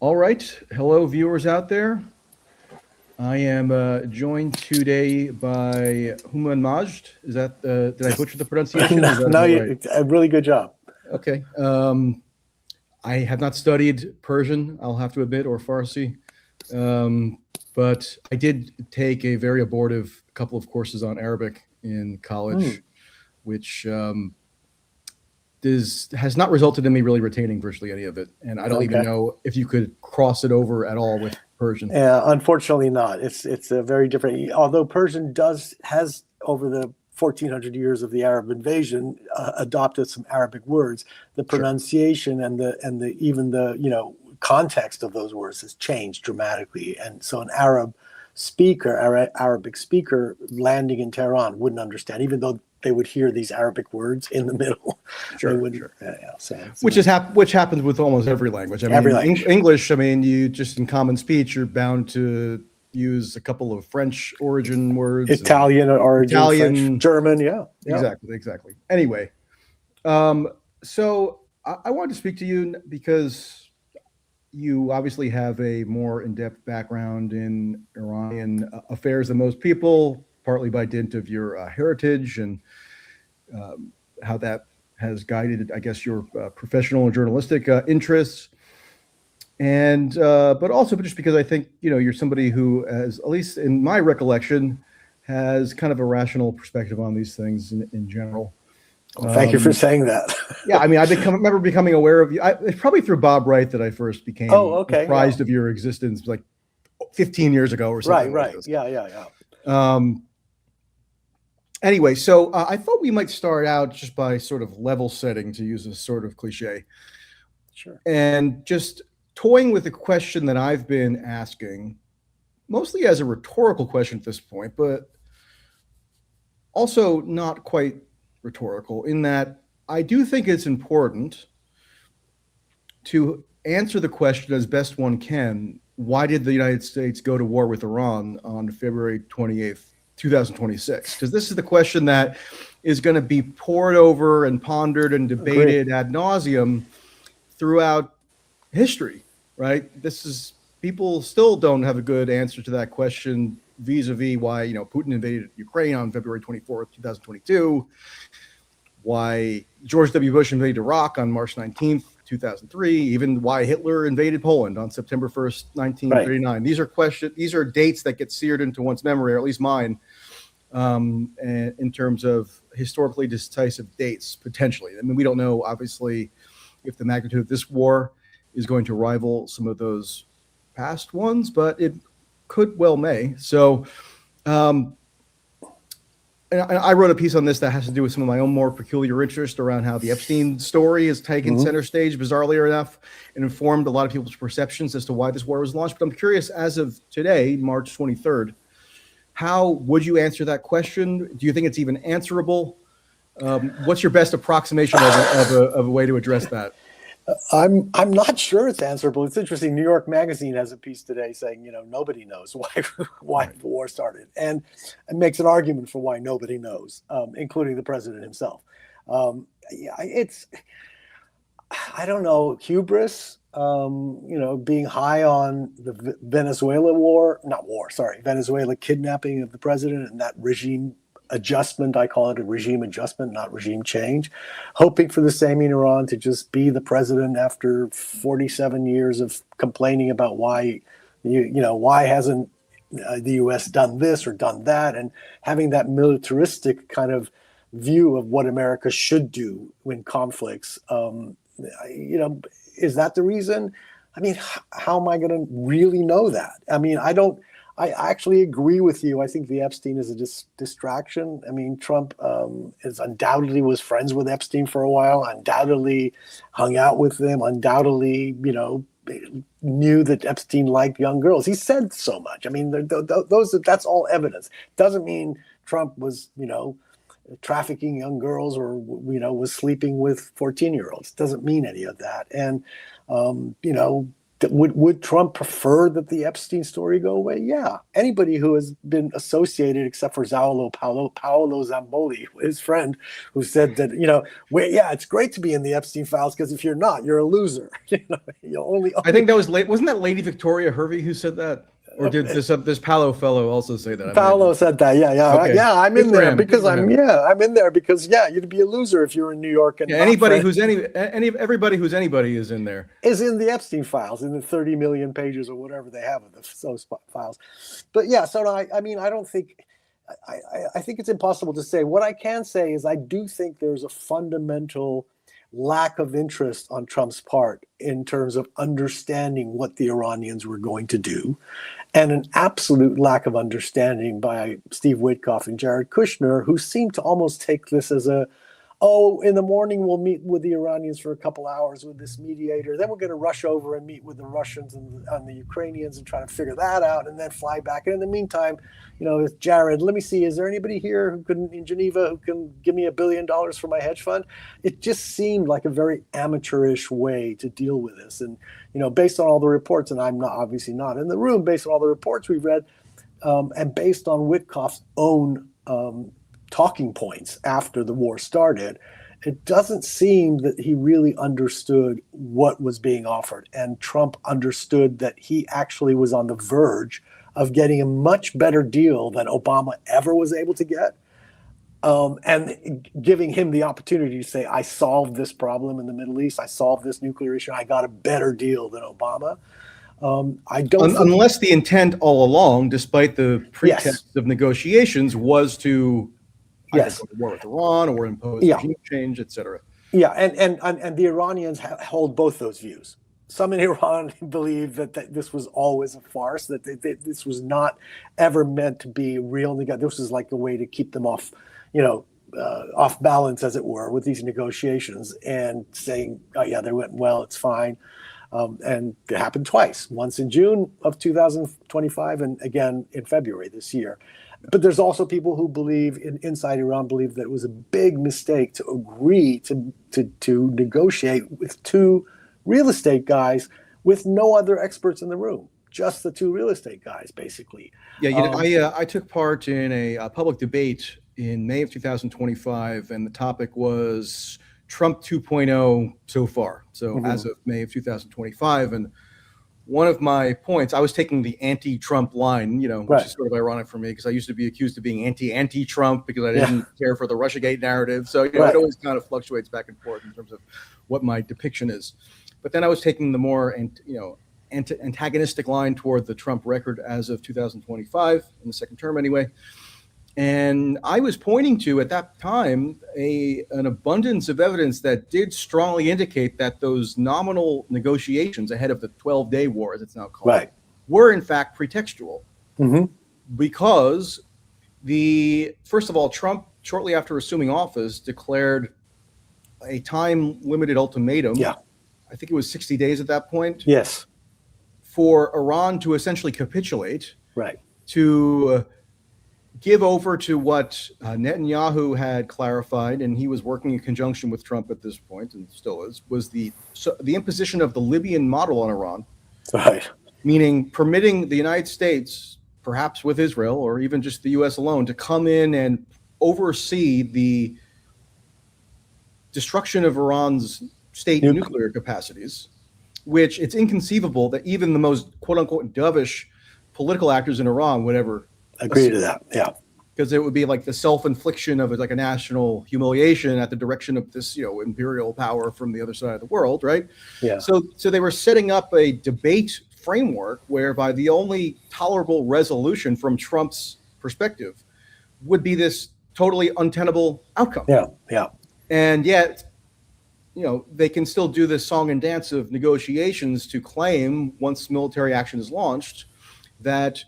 All right. Hello, viewers out there. I am joined today by Hooman Majd. Is that, did I butcher the pronunciation? Or is that No, about right? a really good job. Okay. I have not studied Persian, I'll have to admit, or Farsi. But I did take a very abortive couple of courses on Arabic in college, which has not resulted in me really retaining virtually any of it. And I don't even know if you could cross it over at all with Persian. Yeah, unfortunately not. It's a very different. Although Persian has over the 1400 years of the Arab invasion adopted some Arabic words. The pronunciation and the even the context of those words has changed dramatically. And so an Arabic speaker landing in Tehran wouldn't understand, even though they would hear these Arabic words in the middle. Which happens with almost every language. I mean, every language. English, I mean, you just in common speech, you're bound to use a couple of French origin words. Italian origin, French, German, yeah. Exactly. Anyway, so I wanted to speak to you because you obviously have a more in-depth background in Iranian affairs than most people, partly by dint of your heritage and how that has guided, I guess, your professional and journalistic interests. And but also just because I think, you're somebody who has, at least in my recollection, has kind of a rational perspective on these things in general. Well, thank you for saying that. Yeah, I mean, remember becoming aware of you. It's probably through Bob Wright that I first became apprised of your existence, like 15 years ago or something. Right. Like this. Yeah. Anyway, so I thought we might start out just by sort of level setting, to use a sort of cliche. Sure. And just toying with the question that I've been asking, mostly as a rhetorical question at this point, but also not quite rhetorical, in that I do think it's important to answer the question as best one can: why did the United States go to war with Iran on February 28th, 2026? Because this is the question that is going to be poured over and pondered and debated ad nauseum throughout history, right? People still don't have a good answer to that question vis-a-vis why, Putin invaded Ukraine on February 24th, 2022, why George W. Bush invaded Iraq on March 19th, 2003, even why Hitler invaded Poland on September 1st, 1939. Right. These are dates that get seared into one's memory, or at least mine, in terms of historically decisive dates, potentially. I mean, we don't know, obviously, if the magnitude of this war is going to rival some of those past ones, but it could well may. So, and I wrote a piece on this that has to do with some of my own more peculiar interest around how the Epstein story has taken center stage, bizarrely enough, and informed a lot of people's perceptions as to why this war was launched. But I'm curious, as of today, March 23rd, how would you answer that question? Do you think it's even answerable? What's your best approximation of a way to address that? I'm not sure it's answerable. It's interesting. New York Magazine has a piece today saying, nobody knows why the war started, and it makes an argument for why nobody knows, including the president himself. It's, I don't know, hubris. Being high on the Venezuela kidnapping of the president and that regime adjustment. I call it a regime adjustment, not regime change. Hoping for the same in Iran to just be the president after 47 years of complaining about why hasn't the U.S. done this or done that, and having that militaristic kind of view of what America should do in conflicts. Is that the reason? I mean, how am I going to really know that? I mean, I actually agree with you. I think the Epstein is a distraction. I mean, Trump undoubtedly was friends with Epstein for a while, undoubtedly hung out with them, undoubtedly, knew that Epstein liked young girls. He said so much. I mean, that's all evidence. Doesn't mean Trump was, trafficking young girls or, was sleeping with 14-year-olds. Doesn't mean any of that. And, Would Trump prefer that the Epstein story go away? Yeah. Anybody who has been associated, except for Paolo Zamboli, his friend, who said that, it's great to be in the Epstein files because if you're not, you're a loser. I think that was wasn't that Lady Victoria Hervey who said that? Or did this Paolo fellow also say that? Paolo said that. Yeah. Okay. I'm in there because I'm in there because you'd be a loser if you're in New York. And everybody who's anybody is in there. Is in the Epstein files, in the 30 million pages or whatever they have of those files. But so I don't think, I think it's impossible to say. What I can say is I do think there's a fundamental lack of interest on Trump's part in terms of understanding what the Iranians were going to do, and an absolute lack of understanding by Steve Witkoff and Jared Kushner, who seem to almost take this as in the morning we'll meet with the Iranians for a couple hours with this mediator. Then we're going to rush over and meet with the Russians and the Ukrainians and try to figure that out, and then fly back. And in the meantime, Jared, let me see, is there anybody here in Geneva who can give me $1 billion for my hedge fund? It just seemed like a very amateurish way to deal with this. And, based on all the reports, and I'm obviously not in the room, based on all the reports we've read, and based on Witkoff's own talking points after the war started, it doesn't seem that he really understood what was being offered. And Trump understood that he actually was on the verge of getting a much better deal than Obama ever was able to get. And giving him the opportunity to say, I solved this problem in the Middle East. I solved this nuclear issue. I got a better deal than Obama. I don't unless the intent all along, despite the pretext of negotiations, was to go to war with Iran or impose regime change, etc. Yeah, and the Iranians hold both those views. Some in Iran believe that this was always a farce, that this was not ever meant to be real. This was like a way to keep them off balance, as it were, with these negotiations, and saying, they went well, it's fine. And it happened twice, once in June of 2025 and again in February this year. But there's also people who believe, inside Iran, believe that it was a big mistake to agree to negotiate with two real estate guys with no other experts in the room, just the two real estate guys, basically. Yeah, I took part in a public debate in May of 2025, and the topic was Trump 2.0 so far. So as of May of 2025, and one of my points, I was taking the anti-Trump line, which is sort of ironic for me because I used to be accused of being anti-Trump because I didn't care for the Russiagate narrative. So it always kind of fluctuates back and forth in terms of what my depiction is. But then I was taking the more antagonistic line toward the Trump record as of 2025, in the second term anyway. And I was pointing to, at that time, an abundance of evidence that did strongly indicate that those nominal negotiations ahead of the 12-day war, as it's now called, were in fact pretextual. Because first of all, Trump, shortly after assuming office, declared a time-limited ultimatum. Yeah. I think it was 60 days at that point. Yes. For Iran to essentially capitulate. Right. To give over to what Netanyahu had clarified, and he was working in conjunction with Trump at this point, and still is, was the imposition of the Libyan model on Iran. Right. Meaning permitting the United States, perhaps with Israel, or even just the U.S. alone, to come in and oversee the destruction of Iran's state nuclear capacities, which it's inconceivable that even the most quote-unquote dovish political actors in Iran would ever agree to that. Yeah. Because it would be like the self-infliction of like a national humiliation at the direction of this, imperial power from the other side of the world, right? Yeah. So they were setting up a debate framework whereby the only tolerable resolution from Trump's perspective would be this totally untenable outcome. Yeah. Yeah. And yet, they can still do this song and dance of negotiations to claim, once military action is launched, that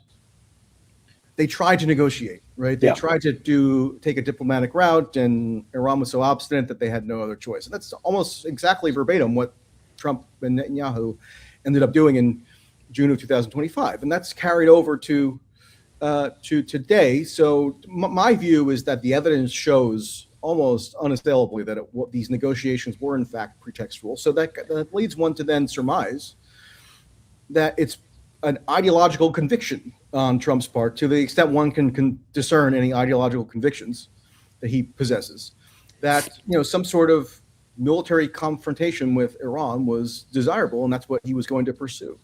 they tried to negotiate, right? They tried to take a diplomatic route, and Iran was so obstinate that they had no other choice. And that's almost exactly verbatim what Trump and Netanyahu ended up doing in June of 2025. And that's carried over to today. So my view is that the evidence shows almost unassailably that these negotiations were in fact pretextual. So that leads one to then surmise that it's an ideological conviction on Trump's part, to the extent one can discern any ideological convictions that he possesses, that some sort of military confrontation with Iran was desirable, and that's what he was going to pursue.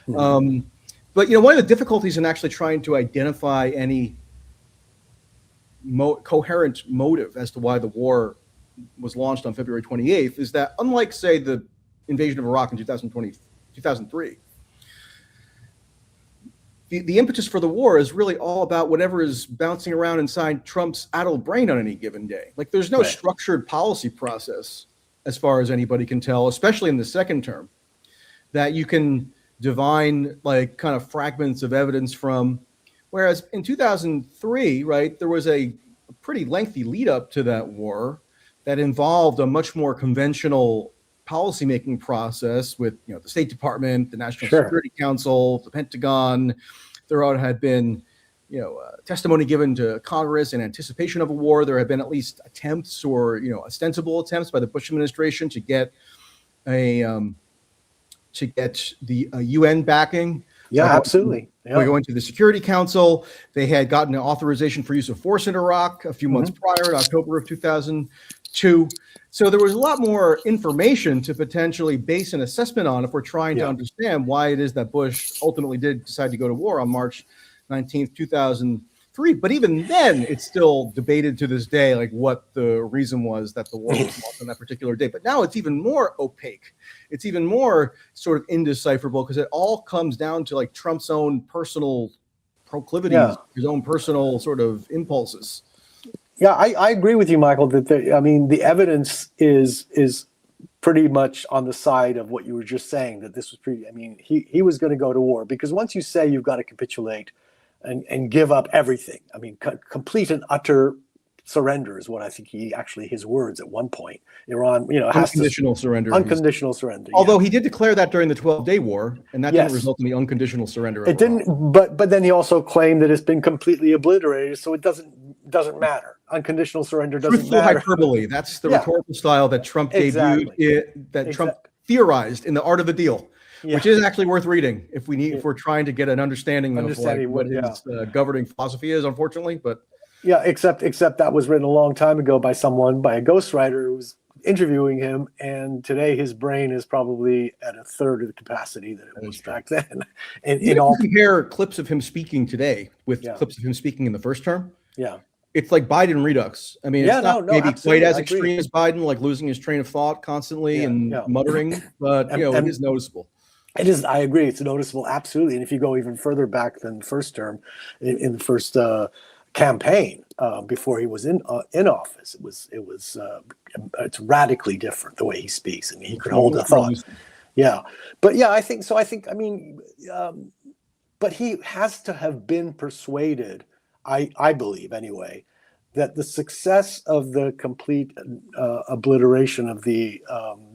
But one of the difficulties in actually trying to identify any coherent motive as to why the war was launched on February 28th is that, unlike, say, the invasion of Iraq in 2003, the impetus for the war is really all about whatever is bouncing around inside Trump's addled brain on any given day. Like, there's no structured policy process, as far as anybody can tell, especially in the second term, that you can divine like kind of fragments of evidence from. Whereas in 2003, right, there was a pretty lengthy lead up to that war that involved a much more conventional policymaking process with the State Department, the National Security Council, the Pentagon. There had been testimony given to Congress in anticipation of a war. There had been at least attempts, or ostensible attempts by the Bush administration to get the UN backing. Yeah, absolutely. We're going to the Security Council. They had gotten an authorization for use of force in Iraq a few months prior, in October of 2002. So there was a lot more information to potentially base an assessment on if we're trying to understand why it is that Bush ultimately did decide to go to war on March 19th, 2003. But even then, it's still debated to this day, like what the reason was that the war was launched on that particular day. But now it's even more opaque. It's even more sort of indecipherable, because it all comes down to like Trump's own personal proclivities, his own personal sort of impulses. Yeah, I agree with you, Michael, that the evidence is pretty much on the side of what you were just saying, that this was he was going to go to war, because once you say you've got to capitulate and give up everything, complete and utter surrender is what I think his words at one point. Iran, has unconditional surrender. Unconditional surrender. Although he did declare that during the 12-day war, and that didn't result in the unconditional surrender. It didn't, but then he also claimed that it's been completely obliterated, so it doesn't matter. Unconditional surrender doesn't matter. Hyperbole. That's the rhetorical style that Trump debuted, Trump theorized in The Art of the Deal. Which is actually worth reading if we're trying to get an understanding of what his governing philosophy is, unfortunately. But except that was written a long time ago by a ghostwriter who was interviewing him, and today his brain is probably at a third of the capacity that it was back then. And compare clips of him speaking today with clips of him speaking in the first term. Yeah. It's like Biden redux. It's not maybe quite as extreme as Biden, like losing his train of thought constantly and muttering, but it is noticeable. It is. I agree. It's noticeable, absolutely. And if you go even further back than the first term, in the first campaign before he was in office, it's radically different the way he speaks, and he could hold a thought. Yeah, but I think so. But he has to have been persuaded, I believe anyway, that the success of the complete obliteration of the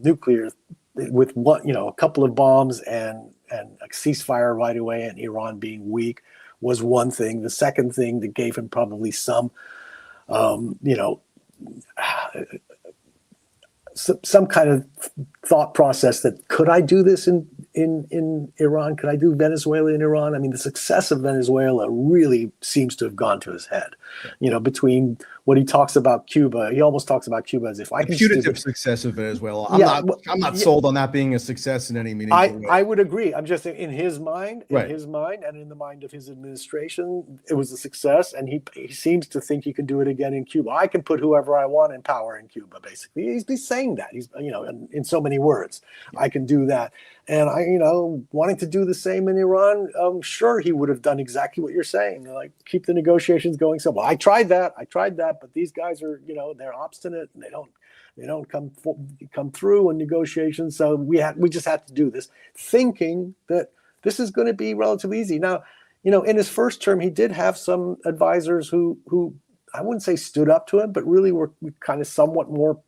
nuclear, with a couple of bombs and a ceasefire right away, and Iran being weak, was one thing. The second thing that gave him probably some kind of thought process that, could I do this in Iran? Could I do Venezuela in Iran? The success of Venezuela really seems to have gone to his head. Between what he talks about Cuba, he almost talks about Cuba as if I can. Putative success of Venezuela. I'm not sold on that being a success in any meaningful way. I would agree. I'm just saying, in his mind, and in the mind of his administration, it was a success, and he seems to think he can do it again in Cuba. I can put whoever I want in power in Cuba. Basically, he's saying that. He's in so many words, I can do that. And wanting to do the same in Iran, sure, he would have done exactly what you're saying, like keep the negotiations going. So, I tried that, but these guys are, they're obstinate, and they don't come through in negotiations. So we just had to do this, thinking that this is going to be relatively easy. Now, in his first term, he did have some advisors who I wouldn't say stood up to him, but really were kind of somewhat more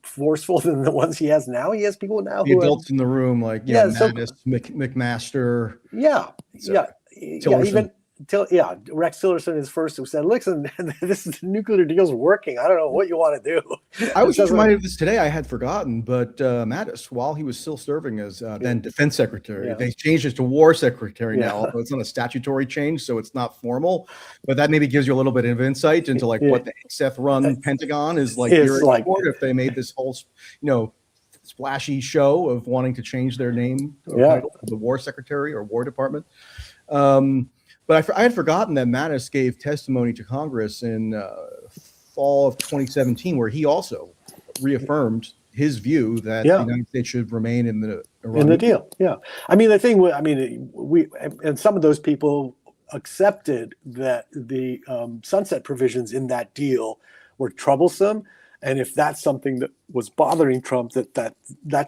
forceful than the ones he has now. He has people now the adults in the room, like Mattis, McMaster. Tillerson. Rex Tillerson is first who said, "Listen, this nuclear deal's working. I don't know what you want to do." I was just reminded of this today. I had forgotten, but Mattis, while he was still serving as then defense secretary, they changed it to war secretary now, although it's not a statutory change, so it's not formal. But that maybe gives you a little bit of insight into like what the Seth-run Pentagon is like. If they made this whole, splashy show of wanting to change their name or title to the war secretary or war department. But I had forgotten that Mattis gave testimony to Congress in fall of 2017, where he also reaffirmed his view that the United States should remain in the deal. Yeah, I mean, the thing, we and some of those people accepted that the sunset provisions in that deal were troublesome, and if that's something that was bothering Trump, that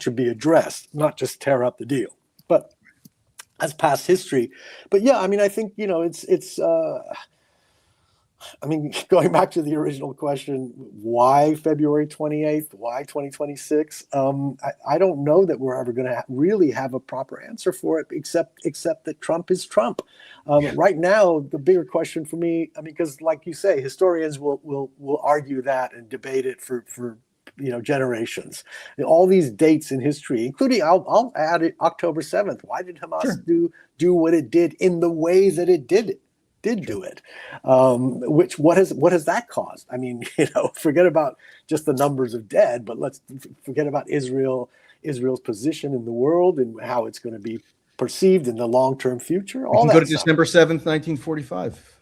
should be addressed, not just tear up the deal. But that's past history. But yeah, I mean, I think, going back to the original question, why February 28th? Why 2026? I don't know that we're ever going to really have a proper answer for it, except that Trump is Trump. Right now, the bigger question for me, because like you say, historians will argue that and debate it for generations. And all these dates in history, including I'll add it, October 7th. Why did Hamas do what it did in the way that it did do it? What has that caused? I mean, forget about just the numbers of dead, but let's forget about Israel's position in the world and how it's going to be perceived in the long-term future. We can go to December 7th, 1945.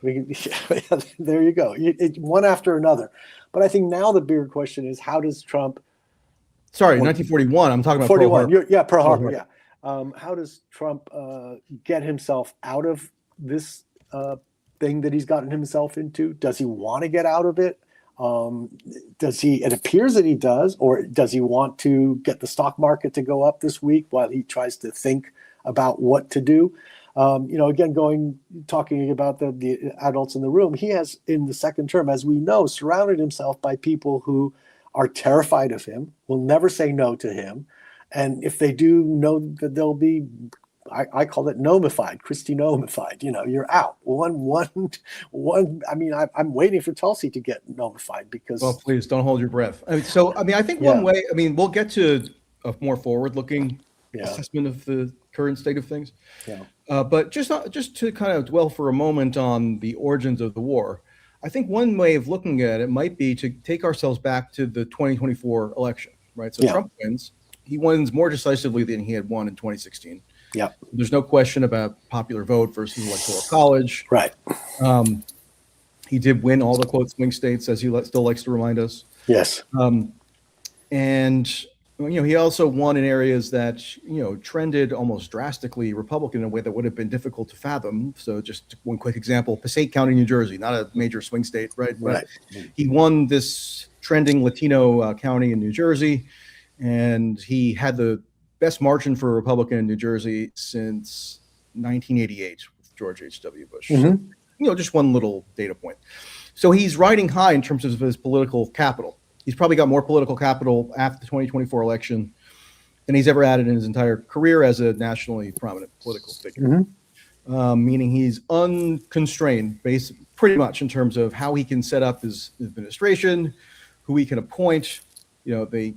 There you go. One after another. But I think now the bigger question is, how does Trump... Sorry, 1941. I'm talking about 41. Pearl Harbor. Yeah. How does Trump get himself out of this thing that he's gotten himself into? Does he want to get out of it? It appears that he does, or does he want to get the stock market to go up this week while he tries to think about what to do? Again, talking about the adults in the room, he has, in the second term, as we know, surrounded himself by people who are terrified of him, will never say no to him. And if they do, know that they'll be, I call it nomified, Christy-nomified. You're out. I'm waiting for Tulsi to get notified because... Well, please don't hold your breath. I think one way, we'll get to a more forward-looking assessment of the current state of things. But just to kind of dwell for a moment on the origins of the war, I think one way of looking at it might be to take ourselves back to the 2024 election, right? So Trump wins. He wins more decisively than he had won in 2016. Yeah. There's no question about popular vote versus electoral college. Right. He did win all the quote swing states, as he still likes to remind us. Yes. And he also won in areas that trended almost drastically Republican in a way that would have been difficult to fathom. So just one quick example: Passaic County, New Jersey, not a major swing state, right? But he won this trending Latino county in New Jersey, and he had the best margin for a Republican in New Jersey since 1988 with George H.W. Bush. Mm-hmm. So, just one little data point. So he's riding high in terms of his political capital. He's probably got more political capital after the 2024 election than he's ever added in his entire career as a nationally prominent political figure. Meaning he's unconstrained, pretty much in terms of how he can set up his administration, who he can appoint. They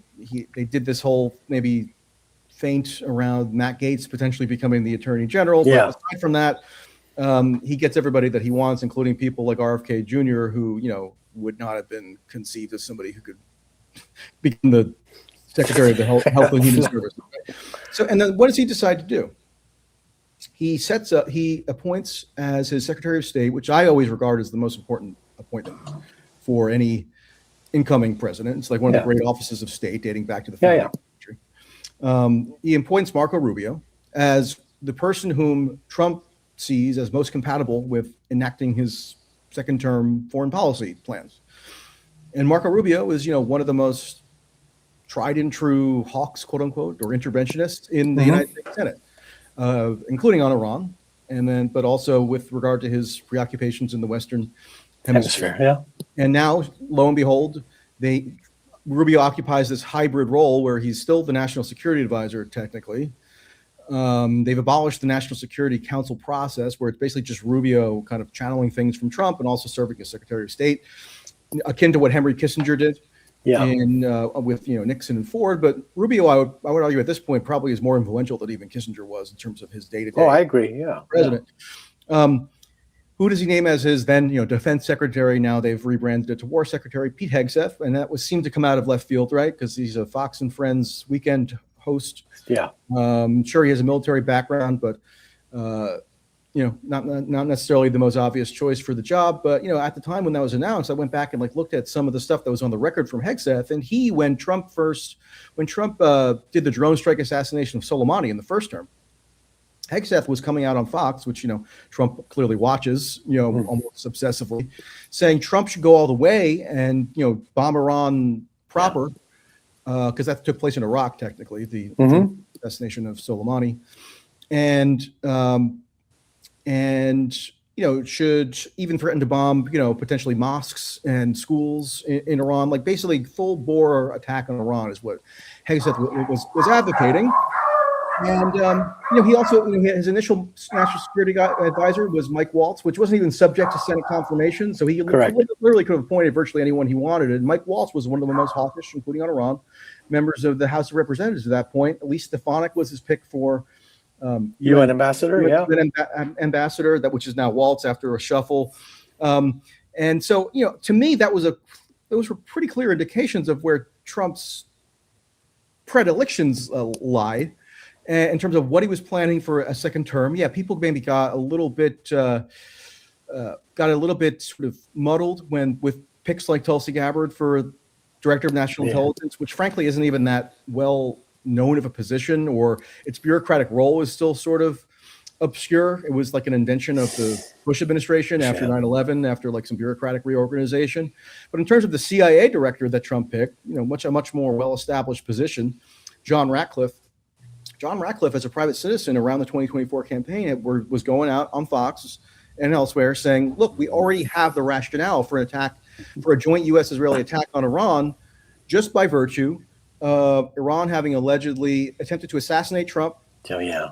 did this whole maybe feint around Matt Gaetz potentially becoming the attorney general. But aside from that, he gets everybody that he wants, including people like RFK Jr., who would not have been conceived as somebody who could become the Secretary of the Health and Human Services. So, and then what does he decide to do? He appoints as his Secretary of State, which I always regard as the most important appointment for any incoming president. It's like one of the great offices of state dating back to the founding of the country. He appoints Marco Rubio as the person whom Trump sees as most compatible with enacting his second-term foreign policy plans. And Marco Rubio is, one of the most tried and true hawks, quote unquote, or interventionists in the United States Senate, including on Iran, but also with regard to his preoccupations in the Western Hemisphere. And now, lo and behold, Rubio occupies this hybrid role where he's still the national security advisor, technically, They've abolished the National Security Council process, where it's basically just Rubio kind of channeling things from Trump and also serving as Secretary of State, akin to what Henry Kissinger did. Yeah. And with Nixon and Ford, but Rubio, I would argue at this point probably is more influential than even Kissinger was in terms of his day-to-day. Oh, I agree. Yeah. President. Yeah. Who does he name as his then defense secretary? Now they've rebranded it to war secretary, Pete Hegseth, and that seemed to come out of left field, right? Because he's a Fox and Friends weekend host. Yeah. Sure, he has a military background, but not necessarily the most obvious choice for the job. But at the time when that was announced, I went back and looked at some of the stuff that was on the record from Hegseth, and when Trump did the drone strike assassination of Soleimani in the first term, Hegseth was coming out on Fox, which Trump clearly watches almost obsessively, saying Trump should go all the way and bomb Iran proper, because that took place in Iraq technically, the assassination of Soleimani, and should even threaten to bomb potentially mosques and schools in Iran, basically full bore attack on Iran is what Hegseth was advocating. And he also his initial national security advisor was Mike Waltz, which wasn't even subject to Senate confirmation, so he literally could have appointed virtually anyone he wanted. And Mike Waltz was one of the most hawkish, including on Iran, members of the House of Representatives at that point. Elise Stefanik was his pick for UN ambassador, ambassador, which is now Waltz after a shuffle. And so to me those were pretty clear indications of where Trump's predilections lie. In terms of what he was planning for a second term. Yeah, people maybe got a little bit sort of muddled with picks like Tulsi Gabbard for Director of National Intelligence, which frankly isn't even that well known of a position, or its bureaucratic role is still sort of obscure. It was like an invention of the Bush administration after 9/11, after some bureaucratic reorganization. But in terms of the CIA director that Trump picked, a much more well-established position, John Ratcliffe, as a private citizen around the 2024 campaign, was going out on Fox and elsewhere saying, look, we already have the rationale for a joint U.S.-Israeli attack on Iran just by virtue of Iran having allegedly attempted to assassinate Trump. Oh, yeah.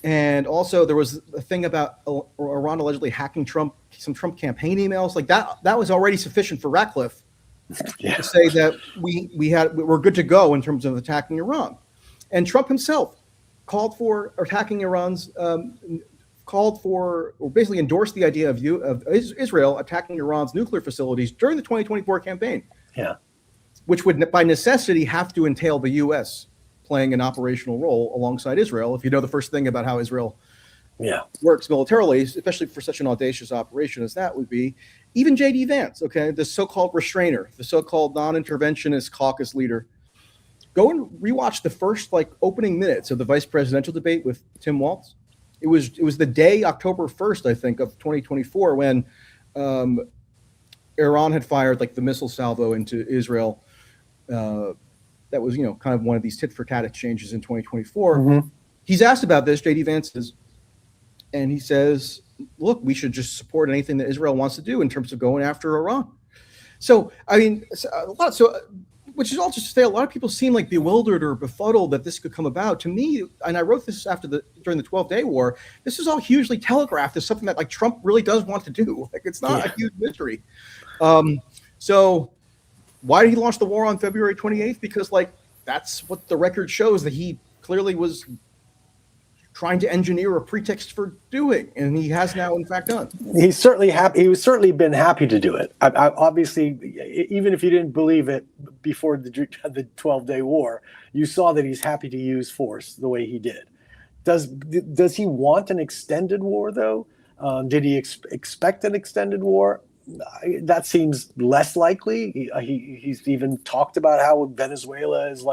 And also there was a thing about Iran allegedly hacking some Trump campaign emails. That was already sufficient for Ratcliffe to say that we're good to go in terms of attacking Iran. And Trump himself called for attacking Iran's, or basically endorsed the idea of Israel attacking Iran's nuclear facilities during the 2024 campaign. Yeah, which would by necessity have to entail the U.S. playing an operational role alongside Israel. If you know the first thing about how Israel works militarily, especially for such an audacious operation as that would be, even J.D. Vance, the so-called restrainer, the so-called non-interventionist caucus leader, go and rewatch the first opening minutes of the vice presidential debate with Tim Walz. It was the day, October 1st, I think, of 2024, when Iran had fired the missile salvo into Israel. That was kind of one of these tit for tat exchanges in 2024. He's asked about this, J.D. Vance is, and he says, look, we should just support anything that Israel wants to do in terms of going after Iran. So which is all just to say, a lot of people seem bewildered or befuddled that this could come about. To me, and I wrote this during the 12-day war, this is all hugely telegraphed as something that Trump really does want to do. It's not a huge mystery. So why did he launch the war on February 28th? Because that's what the record shows that he clearly was trying to engineer a pretext for doing, and he has now in fact done. He's certainly happy. He's certainly been happy to do it. Obviously, even if you didn't believe it before the 12-day war, you saw that he's happy to use force the way he did. Does he want an extended war though? Did he expect an extended war? That seems less likely. He's even talked about how Venezuela is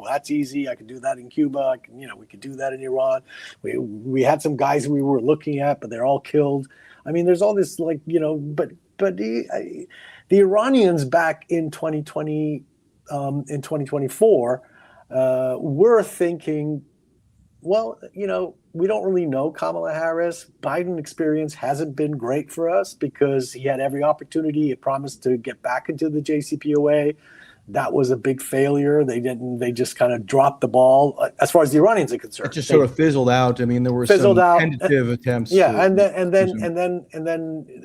that's easy. I could do that in Cuba. We could do that in Iran. We had some guys we were looking at, but they're all killed. I mean, there's all this but the Iranians back in 2020, in 2024, were thinking, well, we don't really know Kamala Harris. Biden experience hasn't been great for us because he had every opportunity. He promised to get back into the JCPOA. That was a big failure. They just kind of dropped the ball as far as the Iranians are concerned. It just sort of fizzled out. I mean, there were fizzled some out. tentative attempts. Yeah, and then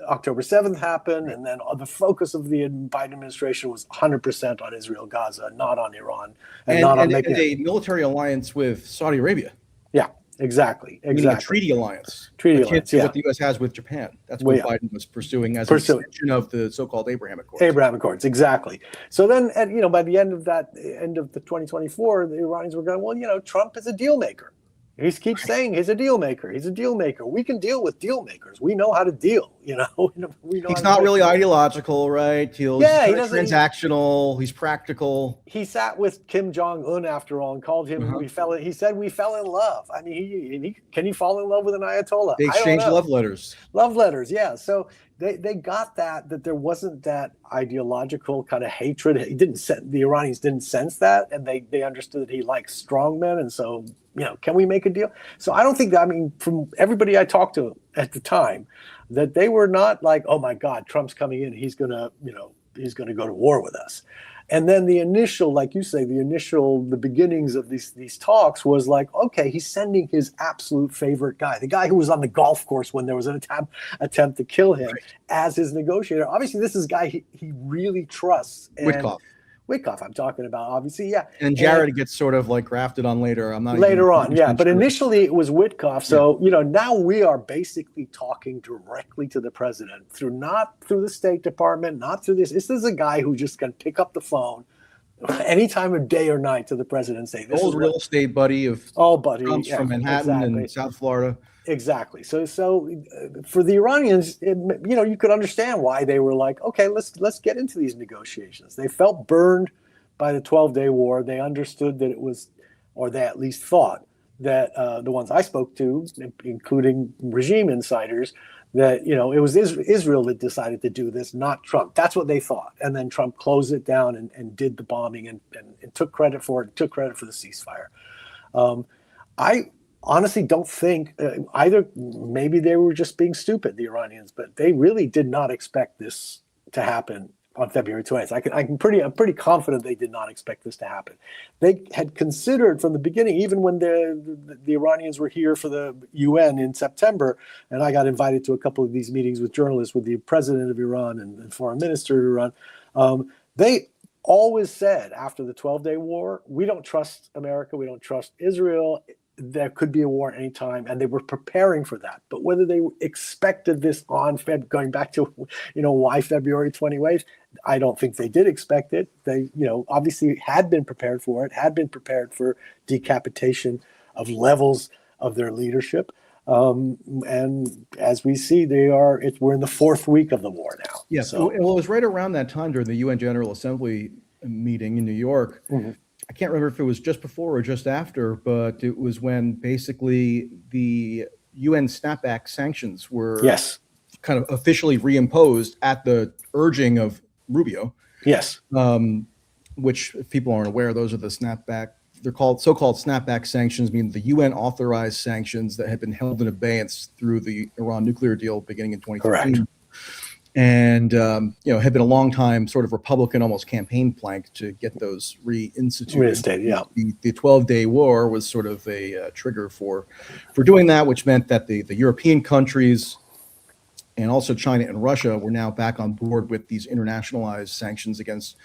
October 7th happened, Right. and then the focus of the Biden administration was 100% on Israel, Gaza, not on Iran, and not on making a military alliance with Saudi Arabia. Yeah, exactly. Meaning a treaty alliance. Treaty akin alliance, to yeah. what the U.S. has with Japan. That's what Biden was pursuing as an extension of the so-called Abraham Accords. Abraham Accords, exactly. So then, by the end of the 2024, the Iranians were going, well, Trump is a deal maker. He keeps saying he's a deal maker. He's a deal maker. We can deal with deal makers. We know how to deal. We know. He's not really ideological, right? He's transactional. He's practical. He sat with Kim Jong-un after all and called him. He said we fell in love. I mean, can he fall in love with an Ayatollah? They exchanged love letters. Love letters, yeah. So they got that there wasn't that ideological kind of hatred. The Iranians didn't sense that, and they understood that he likes strong men, and so. Can we make a deal? So I don't think that, from everybody I talked to at the time, that they were not like, oh my God, Trump's coming in, he's gonna go to war with us. And then the initial, like you say, the beginnings of these talks was like, okay, he's sending his absolute favorite guy, the guy who was on the golf course when there was an attempt to kill him, as his negotiator. Obviously, this is a guy he really trusts. Witkoff, I'm talking about, obviously, yeah. And Jared gets sort of like grafted on later. I'm not later on, yeah. But initially it was Witkoff. So now we are basically talking directly to the president not through the State Department, not through this. This is a guy who just can pick up the phone any time of day or night to the president and say, "This old real estate buddy of Trump's from Manhattan and South Florida." Exactly. So for the Iranians, you could understand why they were like, okay, let's get into these negotiations. They felt burned by the 12-day war. They understood that it was, or they at least thought that the ones I spoke to, including regime insiders, that it was Israel that decided to do this, not Trump. That's what they thought. And then Trump closed it down and did the bombing and took credit for it, took credit for the ceasefire. I honestly don't think either. Maybe they were just being stupid, the Iranians, but they really did not expect this to happen on February 20th. I'm pretty confident they did not expect this to happen. They had considered from the beginning, even when the Iranians were here for the UN in September, and I got invited to a couple of these meetings with journalists, with the president of Iran and foreign minister of Iran. They always said after the 12-day war, we don't trust America, we don't trust Israel. There could be a war at any time, and they were preparing for that. But whether they expected this going back to, why February 28th, I don't think they did expect it. They, obviously had been prepared for it, had been prepared for decapitation of levels of their leadership. And as we see, we're in the fourth week of the war now. Yeah. So, it was right around that time during the UN General Assembly meeting in New York. Mm-hmm. I can't remember if it was just before or just after, but it was when basically the UN snapback sanctions were kind of officially reimposed at the urging of Rubio. Yes. Which, if people aren't aware, those are the snapback. They're called so-called snapback sanctions, meaning the UN authorized sanctions that had been held in abeyance through the Iran nuclear deal beginning in 2015. Correct. And, had been a long time sort of Republican almost campaign plank to get those reinstituted. Reinstated, yeah. The 12-day war was sort of a trigger for doing that, which meant that the European countries and also China and Russia were now back on board with these internationalized sanctions against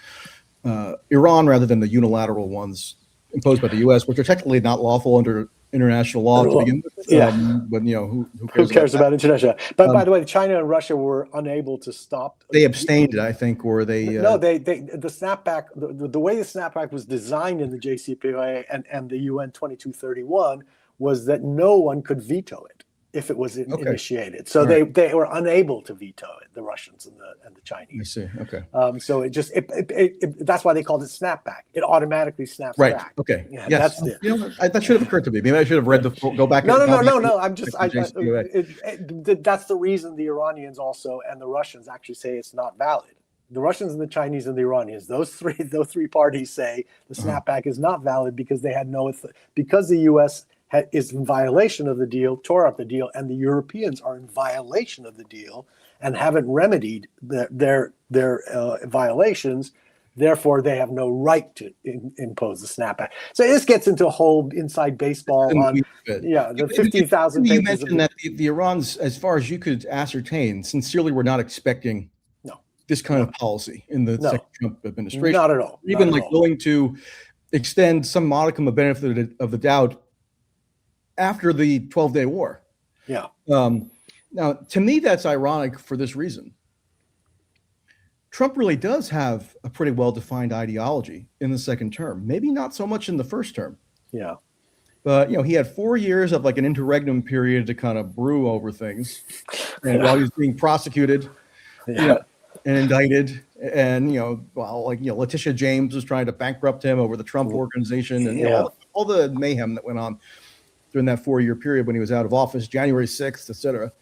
Iran rather than the unilateral ones imposed by the U.S., which are technically not lawful under international law to begin with. But who cares about international? But by the way, China and Russia were unable to stop. They abstained, I think, or they. No, the snapback. The way the snapback was designed in the JCPOA and the UN 2231 was that no one could veto it if it was initiated. So they were unable to veto it, the Russians and the Chinese. I see. Okay. So it just that's why they called it snapback. It automatically snaps back. Okay. Yeah, yes. That should have occurred to me. Maybe I should have read go back. No. I'm just. That's the reason the Iranians also and the Russians actually say it's not valid. The Russians and the Chinese and the Iranians, those three parties say the snapback is not valid because they had because the U.S. is in violation of the deal, tore up the deal, and the Europeans are in violation of the deal and haven't remedied their violations. Therefore, they have no right to impose a snapback. So this gets into a whole inside baseball on, the 15,000 You pages. mentioned that the Irans, as far as you could ascertain, sincerely were not expecting this kind of policy in the second Trump administration. Not at all. Even willing to extend some modicum of benefit of the doubt after the 12-day war. Yeah. Now, to me, that's ironic for this reason. Trump really does have a pretty well-defined ideology in the second term. Maybe not so much in the first term. Yeah. But, he had 4 years of like an interregnum period to kind of brew over things. And while he was being prosecuted, and indicted, and, Letitia James was trying to bankrupt him over the Trump organization, and all the mayhem that went on during that 4-year period when he was out of office, January 6th, et cetera.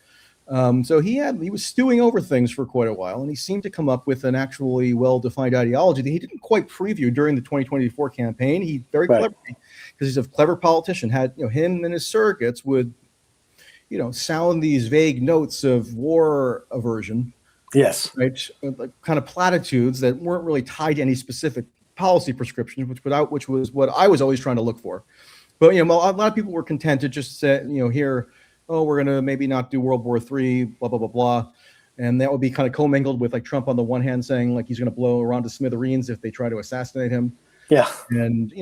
So he was stewing over things for quite a while, and he seemed to come up with an actually well-defined ideology that he didn't quite preview during the 2024 campaign. He very cleverly, because he's a clever politician, had him and his surrogates would sound these vague notes of war aversion. Yes. Right. Like kind of platitudes that weren't really tied to any specific policy prescriptions, which was what I was always trying to look for. But a lot of people were content to just say, hear, oh, we're going to maybe not do World War III, blah, blah, blah, blah. And that would be kind of commingled with like Trump on the one hand saying like he's going to blow Iran to smithereens if they try to assassinate him. Yeah. And,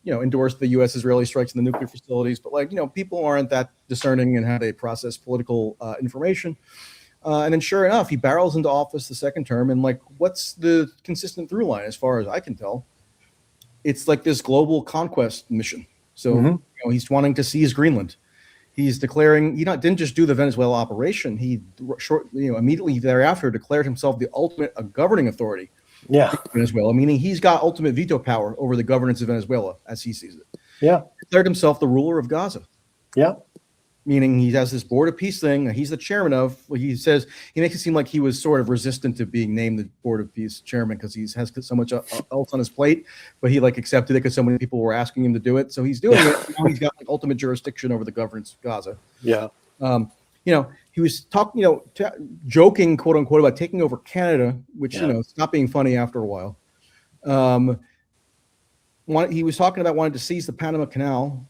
endorse the U.S.-Israeli strikes in the nuclear facilities. But people aren't that discerning in how they process political information. And then sure enough, he barrels into office the second term. And what's the consistent through line as far as I can tell? It's like this global conquest mission. So, he's wanting to seize Greenland. He's declaring, didn't just do the Venezuela operation. He immediately thereafter declared himself the ultimate governing authority. Yeah. In Venezuela, meaning he's got ultimate veto power over the governance of Venezuela as he sees it. Yeah. Declared himself the ruler of Gaza. Yeah. Meaning he has this board of peace thing that he's the chairman of. He says he makes it seem like he was sort of resistant to being named the board of peace chairman because he has so much else on his plate, but he accepted it because so many people were asking him to do it. So he's doing it. Now he's got ultimate jurisdiction over the governance of Gaza. Yeah. He was talking, joking, quote unquote, about taking over Canada, which it's not being funny after a while. He was talking about wanting to seize the Panama Canal.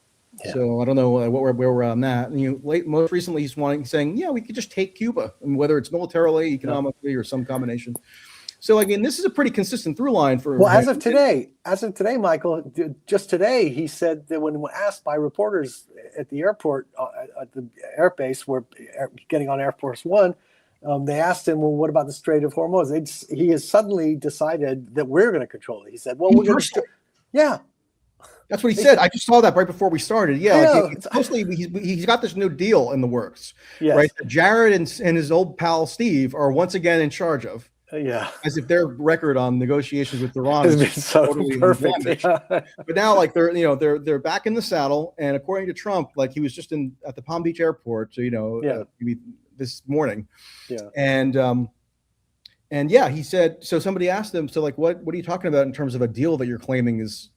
Yeah. So I don't know where we're on that. And most recently he's saying, we could just take Cuba, and whether it's militarily, economically, or some combination. So again, this is a pretty consistent through line for. Well, as of today, Michael, just today, he said that when asked by reporters at the airport, at the airbase, where getting on Air Force One, they asked him, well, what about the Strait of Hormuz? He has suddenly decided that we're going to control it. He said, well, we're going to. Yeah. That's what he said. I just saw that right before we started. Yeah, mostly he's got this new deal in the works, right? That Jared and his old pal Steve are once again in charge of. As if their record on negotiations with Iran has been so totally perfect. But now, they're back in the saddle, and according to Trump, he was just at the Palm Beach airport, this morning, and he said. So somebody asked him, so what are you talking about in terms of a deal that you're claiming is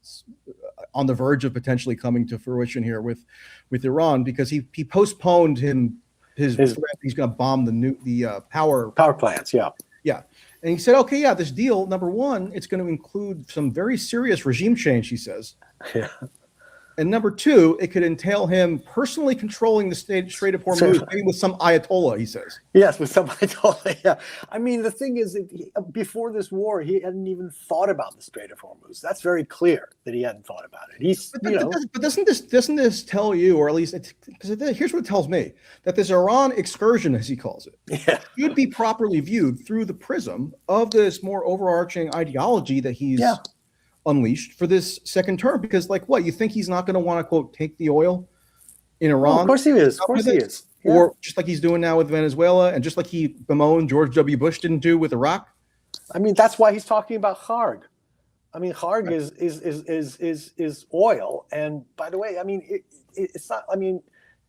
on the verge of potentially coming to fruition here with Iran, because he postponed his threat. He's going to bomb the power plants. Yeah. And he said, okay, this deal, number one, it's going to include some very serious regime change, he says. Yeah. And number two, it could entail him personally controlling the Strait of Hormuz, maybe with some Ayatollah, he says. Yes, with some Ayatollah, yeah. I mean, the thing is, before this war, he hadn't even thought about the Strait of Hormuz. That's very clear that he hadn't thought about it. But doesn't this tell you, or at least, because here's what it tells me, that this Iran excursion, as he calls it, should be properly viewed through the prism of this more overarching ideology that he's unleashed for this second term. Because you think he's not going to want to, quote, take the oil in Iran? Well, of course he is. Of course he is. Yeah. Or just like he's doing now with Venezuela, and just like he bemoaned George W. Bush didn't do with Iraq. I mean, that's why he's talking about Harg. I mean, Harg is oil. And by the way, I mean, it's not, I mean,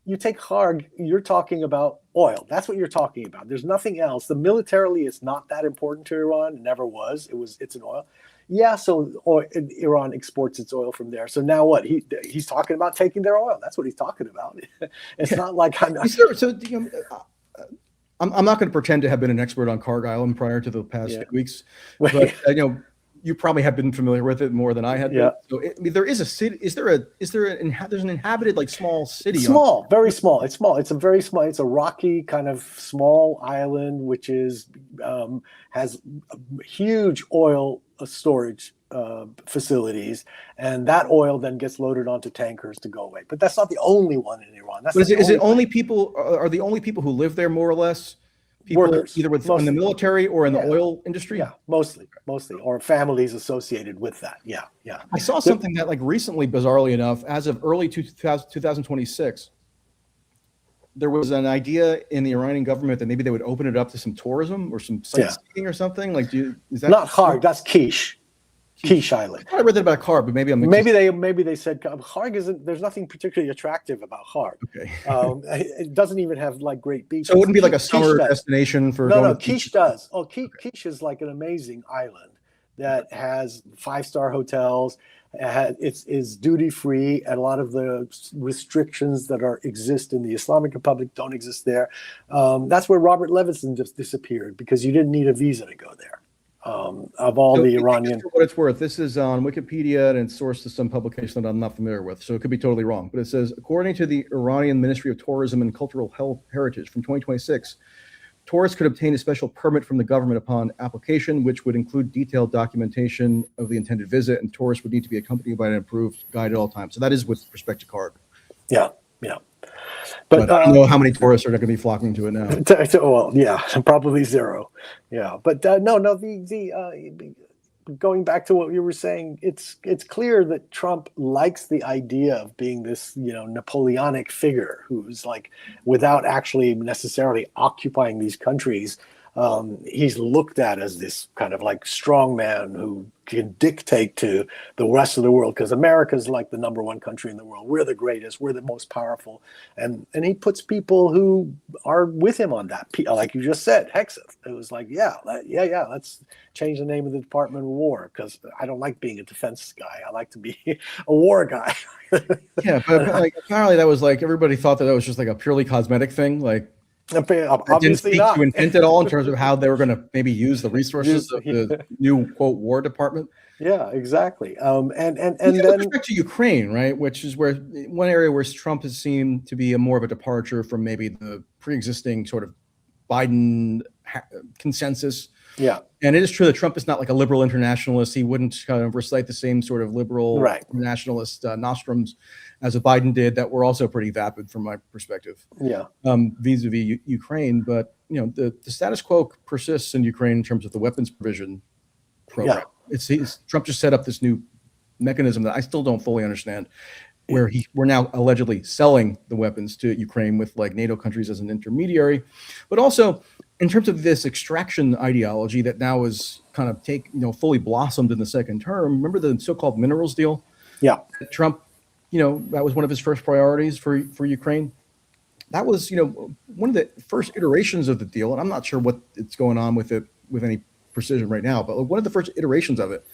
you take Harg, you're talking about oil. That's what you're talking about. There's nothing else. The militarily is not that important to Iran. It never was. It's an oil. Yeah, so Iran exports its oil from there. So now what? He's talking about taking their oil. That's what he's talking about. It's not like I'm not. I'm not going to pretend to have been an expert on Carg Island prior to the past 8 weeks, but you probably have been familiar with it more than I had. Yeah. Been. So I mean, there is a city. There's an inhabited like small city. Small, very small. It's small. It's a very small. It's a rocky kind of small island, which is has huge oil storage facilities, and that oil then gets loaded onto tankers to go away. But that's not the only one in Iran. That's But is it only people? Are the only people who live there more or less? People workers, either in the military or in the oil industry? Yeah, mostly, or families associated with that. Yeah. I saw something that like recently, bizarrely enough, as of early 2026, there was an idea in the Iranian government that maybe they would open it up to some tourism or some sightseeing or something. Like, is that not Harg? That's Quiche Island. I read that about Harg, but maybe maybe they said Harg isn't. There's nothing particularly attractive about Harg. Okay. It doesn't even have like great beaches. So it wouldn't be like a summer destination for. No, Quiche does. Oh, Quiche is like an amazing island that has 5-star hotels. It's duty free, and a lot of the restrictions that exist in the Islamic Republic don't exist there. That's where Robert Levinson just disappeared because you didn't need a visa to go there. Of all the Iranian. For what it's worth, this is on Wikipedia and it's sourced to some publication that I'm not familiar with, so it could be totally wrong. But it says, according to the Iranian Ministry of Tourism and Cultural Heritage from 2026, tourists could obtain a special permit from the government upon application, which would include detailed documentation of the intended visit, and tourists would need to be accompanied by an approved guide at all times. So that is with respect to Harg. Yeah. But I don't know how many tourists are going to be flocking to it now. Well, yeah, probably zero. Yeah, but going back to what you were saying, it's clear that Trump likes the idea of being this, Napoleonic figure who's like, without actually necessarily occupying these countries, he's looked at as this kind of like strong man who can dictate to the rest of the world, because America's like the number one country in the world. We're the greatest. We're the most powerful. And he puts people who are with him on that. Like you just said, Hexeth. It was like, let's change the name of the Department of War, because I don't like being a defense guy. I like to be a war guy. Yeah, but like apparently that was like, everybody thought that was just like a purely cosmetic thing. Like, obviously not to intent at all in terms of how they were going to maybe use the resources of the new quote War Department. Yeah, exactly. And then with respect to Ukraine, right, which is where one area where Trump has seemed to be more of a departure from maybe the pre-existing sort of Biden consensus. Yeah, and it is true that Trump is not like a liberal internationalist. He wouldn't kind of recite the same sort of liberal nationalist nostrums as a Biden did, that were also pretty vapid from my perspective. Yeah. Vis-a-vis Ukraine, but the status quo persists in Ukraine in terms of the weapons provision program. Yeah. Trump just set up this new mechanism that I still don't fully understand, where we're now allegedly selling the weapons to Ukraine with like NATO countries as an intermediary, but also in terms of this extraction ideology that now is kind of fully blossomed in the second term. Remember the so-called minerals deal? Yeah. Trump, that was one of his first priorities for Ukraine. That was, one of the first iterations of the deal, and I'm not sure what it's going on with it with any precision right now, but one of the first iterations of it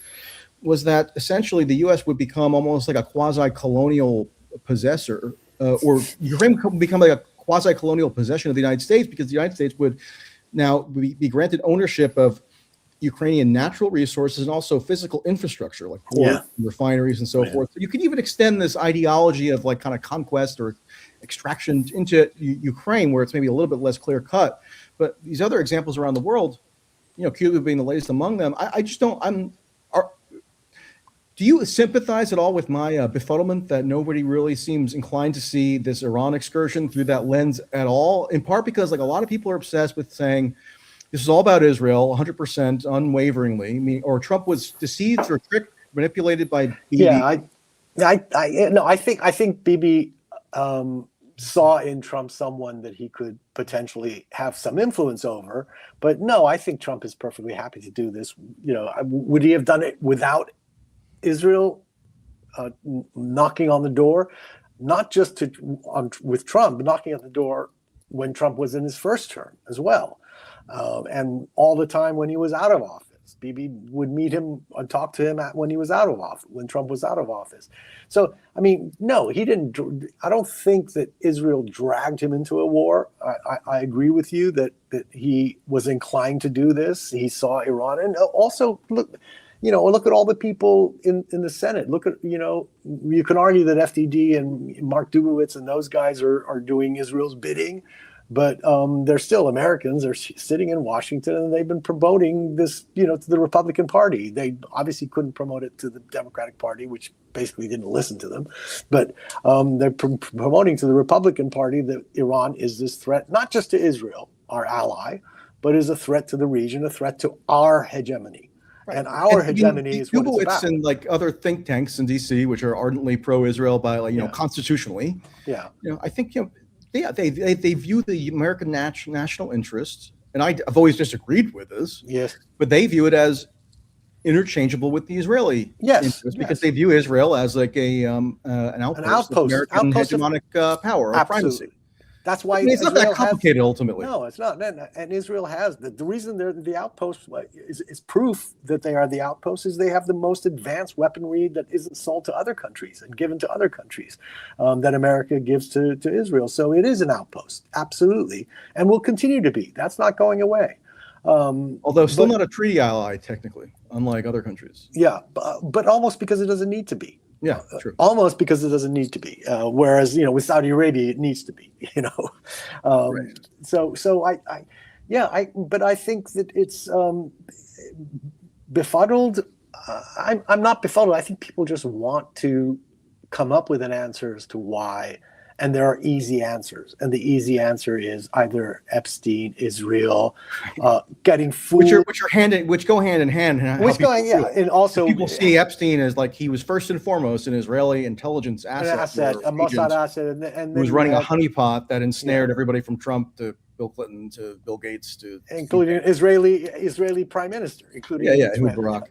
was that essentially the U.S. would become almost like a quasi-colonial possessor, or Ukraine would become like a quasi-colonial possession of the United States, because the United States would now be granted ownership of Ukrainian natural resources and also physical infrastructure like ports, and refineries, and so forth. So you can even extend this ideology of like kind of conquest or extraction into Ukraine, where it's maybe a little bit less clear cut. But these other examples around the world, Cuba being the latest among them, I just don't. Do you sympathize at all with my befuddlement that nobody really seems inclined to see this Iran excursion through that lens at all? In part because like a lot of people are obsessed with saying this is all about Israel, 100% unwaveringly. Or Trump was deceived or tricked, manipulated by Bibi. Yeah, I think Bibi saw in Trump someone that he could potentially have some influence over. But no, I think Trump is perfectly happy to do this. Would he have done it without Israel knocking on the door? Not just with Trump, but knocking on the door when Trump was in his first term as well. And all the time when he was out of office. Bibi would meet him and talk to him when he was out of office, when Trump was out of office. So, I mean, no, he didn't. I don't think that Israel dragged him into a war. I agree with you that he was inclined to do this. He saw Iran. And also, look, look at all the people in the Senate. Look at, you can argue that FDD and Mark Dubowitz and those guys are doing Israel's bidding, but they're still Americans. They're sitting in Washington, and they've been promoting this, to the Republican Party. They obviously couldn't promote it to the Democratic Party, which basically didn't listen to them. But they're promoting to the Republican Party that Iran is this threat, not just to Israel, our ally, but is a threat to the region, a threat to our hegemony. Right. And our hegemony is what it's about. And like other think tanks in D.C., which are ardently pro-Israel by constitutionally. Yeah. I think they view the American national interest, and I've always disagreed with this. Yes. But they view it as interchangeable with the Israeli interest because they view Israel as like an outpost of American hegemonic power or primacy. That's why it's not that complicated ultimately. No, it's not. And Israel has the reason they're the outpost is proof that they are the outpost is they have the most advanced weaponry that isn't sold to other countries and given to other countries that America gives to Israel. So it is an outpost, absolutely, and will continue to be. That's not going away. Although still not a treaty ally technically, unlike other countries. Yeah, but almost because it doesn't need to be. Yeah, true. Almost because it doesn't need to be. Whereas, with Saudi Arabia, it needs to be. Right. But I think that it's befuddled. I'm not befuddled. I think people just want to come up with an answer as to why. And there are easy answers. And the easy answer is either Epstein, Israel, getting food. Which go hand in hand. And also people see Epstein as like he was first and foremost an Israeli intelligence asset, a Mossad asset, and who was running a honeypot that ensnared everybody from Trump to Bill Clinton to Bill Gates to including Israeli prime minister, including Barack.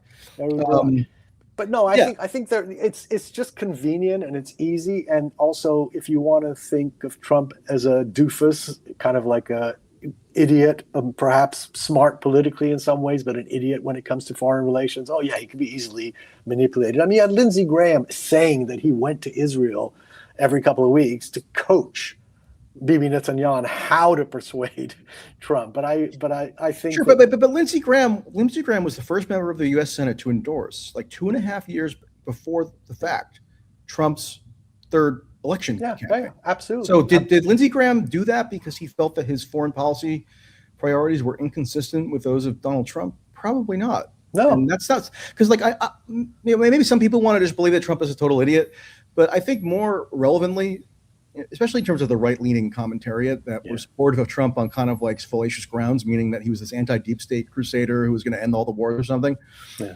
But no, I think it's just convenient and it's easy. And also, if you want to think of Trump as a doofus, kind of like a idiot, perhaps smart politically in some ways, but an idiot when it comes to foreign relations. Oh yeah, he can be easily manipulated. I mean, you had Lindsey Graham saying that he went to Israel every couple of weeks to coach Bibi Netanyahu on how to persuade Trump. But I think sure, but Lindsey Graham was the first member of the U.S. Senate to endorse, like 2.5 years before the fact, Trump's third election campaign. Yeah, absolutely. So did Lindsey Graham do that because he felt that his foreign policy priorities were inconsistent with those of Donald Trump? Probably not. No, and that's not because maybe some people want to just believe that Trump is a total idiot, but I think more relevantly, especially in terms of the right-leaning commentary that were supportive of Trump on kind of like fallacious grounds, meaning that he was this anti-deep state crusader who was going to end all the wars or something. Yeah.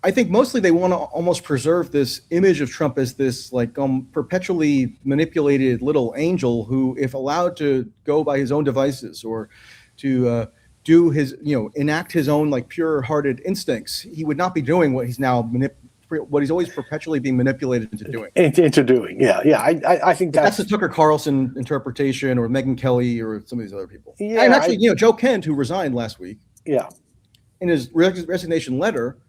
I think mostly they want to almost preserve this image of Trump as this like perpetually manipulated little angel who, if allowed to go by his own devices or to do his, enact his own like pure-hearted instincts, he would not be doing what he's now what he's always perpetually being manipulated into doing. I think that's the Tucker Carlson interpretation, or Megyn Kelly, or some of these other people. Yeah, and actually, Joe Kent, who resigned last week. Yeah, in his resignation letter,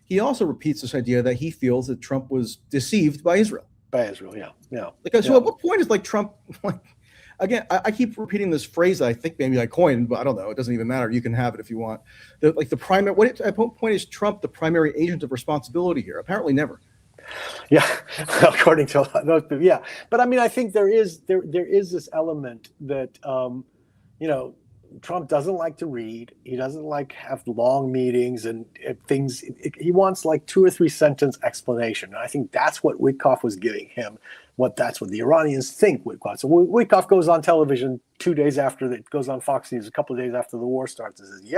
he also repeats this idea that he feels that Trump was deceived by Israel. Yeah. So at what point is like Trump like? Again, I keep repeating this phrase that I think maybe I coined, but I don't know. It doesn't even matter. You can have it if you want. At what point is Trump the primary agent of responsibility here? Apparently never. Yeah, according to a lot of those people. Yeah, but I mean, I think there is this element that Trump doesn't like to read. He doesn't like have long meetings and things. He wants like 2 or 3 sentence explanation. And I think that's what Witkoff was giving him. That's what the Iranians think Witkoff. So Witkoff goes on television 2 days after it goes on Fox News, a couple of days after the war starts, and says, it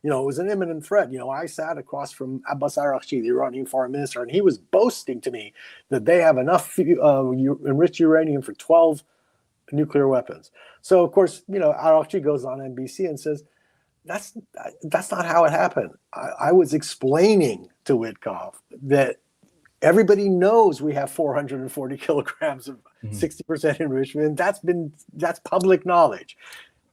was an imminent threat. I sat across from Abbas Araghchi, the Iranian foreign minister, and he was boasting to me that they have enough enriched uranium for 12 nuclear weapons. So of course, Araghchi goes on NBC and says, that's not how it happened. I was explaining to Witkoff that everybody knows we have 440 kilograms of 60% enrichment. That's public knowledge.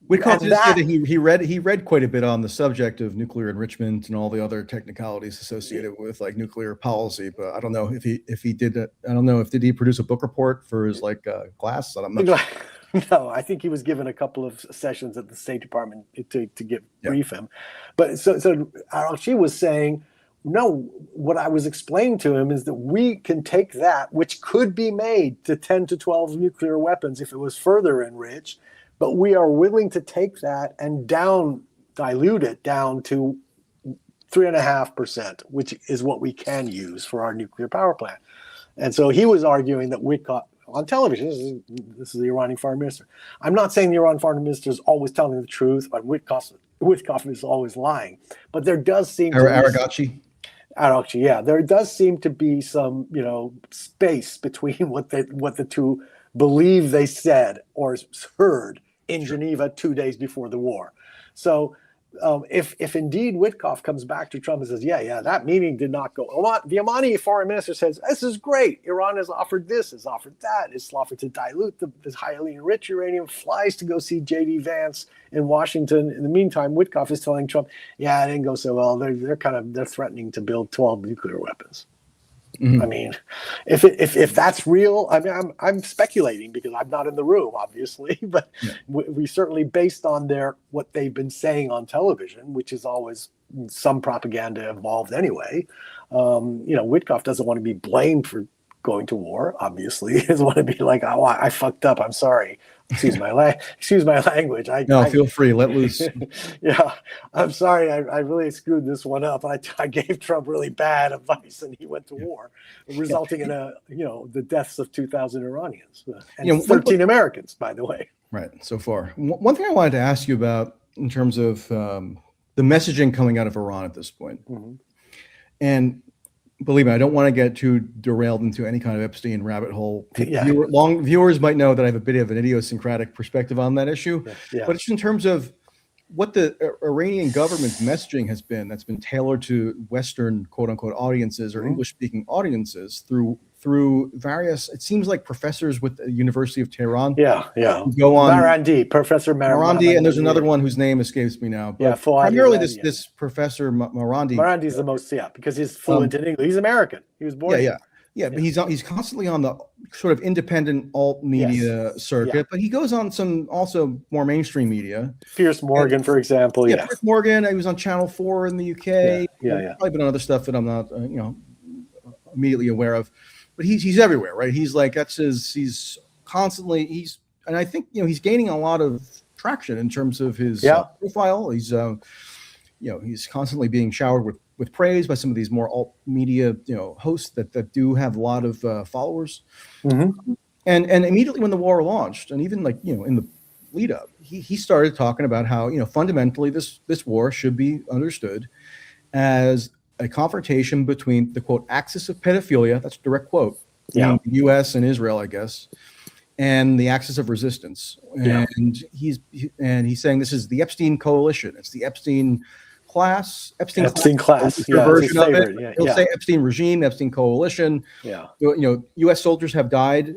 Witkoff did say that he read quite a bit on the subject of nuclear enrichment and all the other technicalities associated with like nuclear policy, but I don't know if he did it. I don't know if did he produce a book report for his class. I'm not sure. No, I think he was given a couple of sessions at the State Department to brief him. But so Araghchi was saying, no, what I was explaining to him is that we can take that, which could be made to 10 to 12 nuclear weapons if it was further enriched, but we are willing to take that and dilute it down to 3.5%, which is what we can use for our nuclear power plant. And so he was arguing that Witkoff on television, this is the Iranian foreign minister. I'm not saying the Iran foreign minister is always telling the truth, but Witkoff is always lying. But there does seem to Aragachi. Araghchi, yeah, there does seem to be some, space between what the two believe they said or heard in Geneva 2 days before the war. So if indeed Witkoff comes back to Trump and says, yeah, that meeting did not go, the Omani foreign minister says, this is great. Iran has offered this, has offered that. It's offered to dilute this highly enriched uranium, flies to go see J.D. Vance in Washington. In the meantime, Witkoff is telling Trump, yeah, it didn't go so well. They're threatening to build 12 nuclear weapons. Mm-hmm. I mean, if that's real, I mean, I'm speculating because I'm not in the room, obviously, but we certainly, based on what they've been saying on television, which is always some propaganda involved anyway. Witkoff doesn't want to be blamed for going to war. Obviously, he doesn't want to be like, oh, I fucked up. I'm sorry. Excuse my language. Feel free. Let loose. Yeah, I'm sorry. I really screwed this one up. I gave Trump really bad advice, and he went to war, resulting in the deaths of 2,000 Iranians and 13 Americans, by the way. Right. So far, one thing I wanted to ask you about in terms of the messaging coming out of Iran at this point, and believe me, I don't want to get too derailed into any kind of Epstein rabbit hole. Viewers might know that I have a bit of an idiosyncratic perspective on that issue, but it's in terms of what the Iranian government's messaging has been that's been tailored to Western quote unquote audiences or English speaking audiences through various, it seems like professors with the University of Tehran. Go on Marandi, Professor Marandi, and there's another one whose name escapes me now. But primarily this Professor Marandi. Marandi's the most, because he's fluent in English. He's American. He was born. But he's constantly on the sort of independent alt media circuit, but he goes on some also more mainstream media. Piers Morgan, for example. Piers Morgan. He was on Channel 4 in the UK. Probably been on other stuff that I'm not, immediately aware of. But he's everywhere, right? He's like, he's constantly, and I think, he's gaining a lot of traction in terms of his profile. He's, he's constantly being showered with praise by some of these more alt media, hosts that do have a lot of followers. Mm-hmm. And immediately when the war launched, and even in the lead up, he started talking about how, fundamentally this war should be understood as a confrontation between the quote axis of pedophilia, that's a direct quote, the U.S. and Israel, I guess, and the axis of resistance. And he's saying this is the Epstein coalition. It's the Epstein class. Epstein class. Your version of it. He'll say Epstein regime, Epstein coalition. U.S. soldiers have died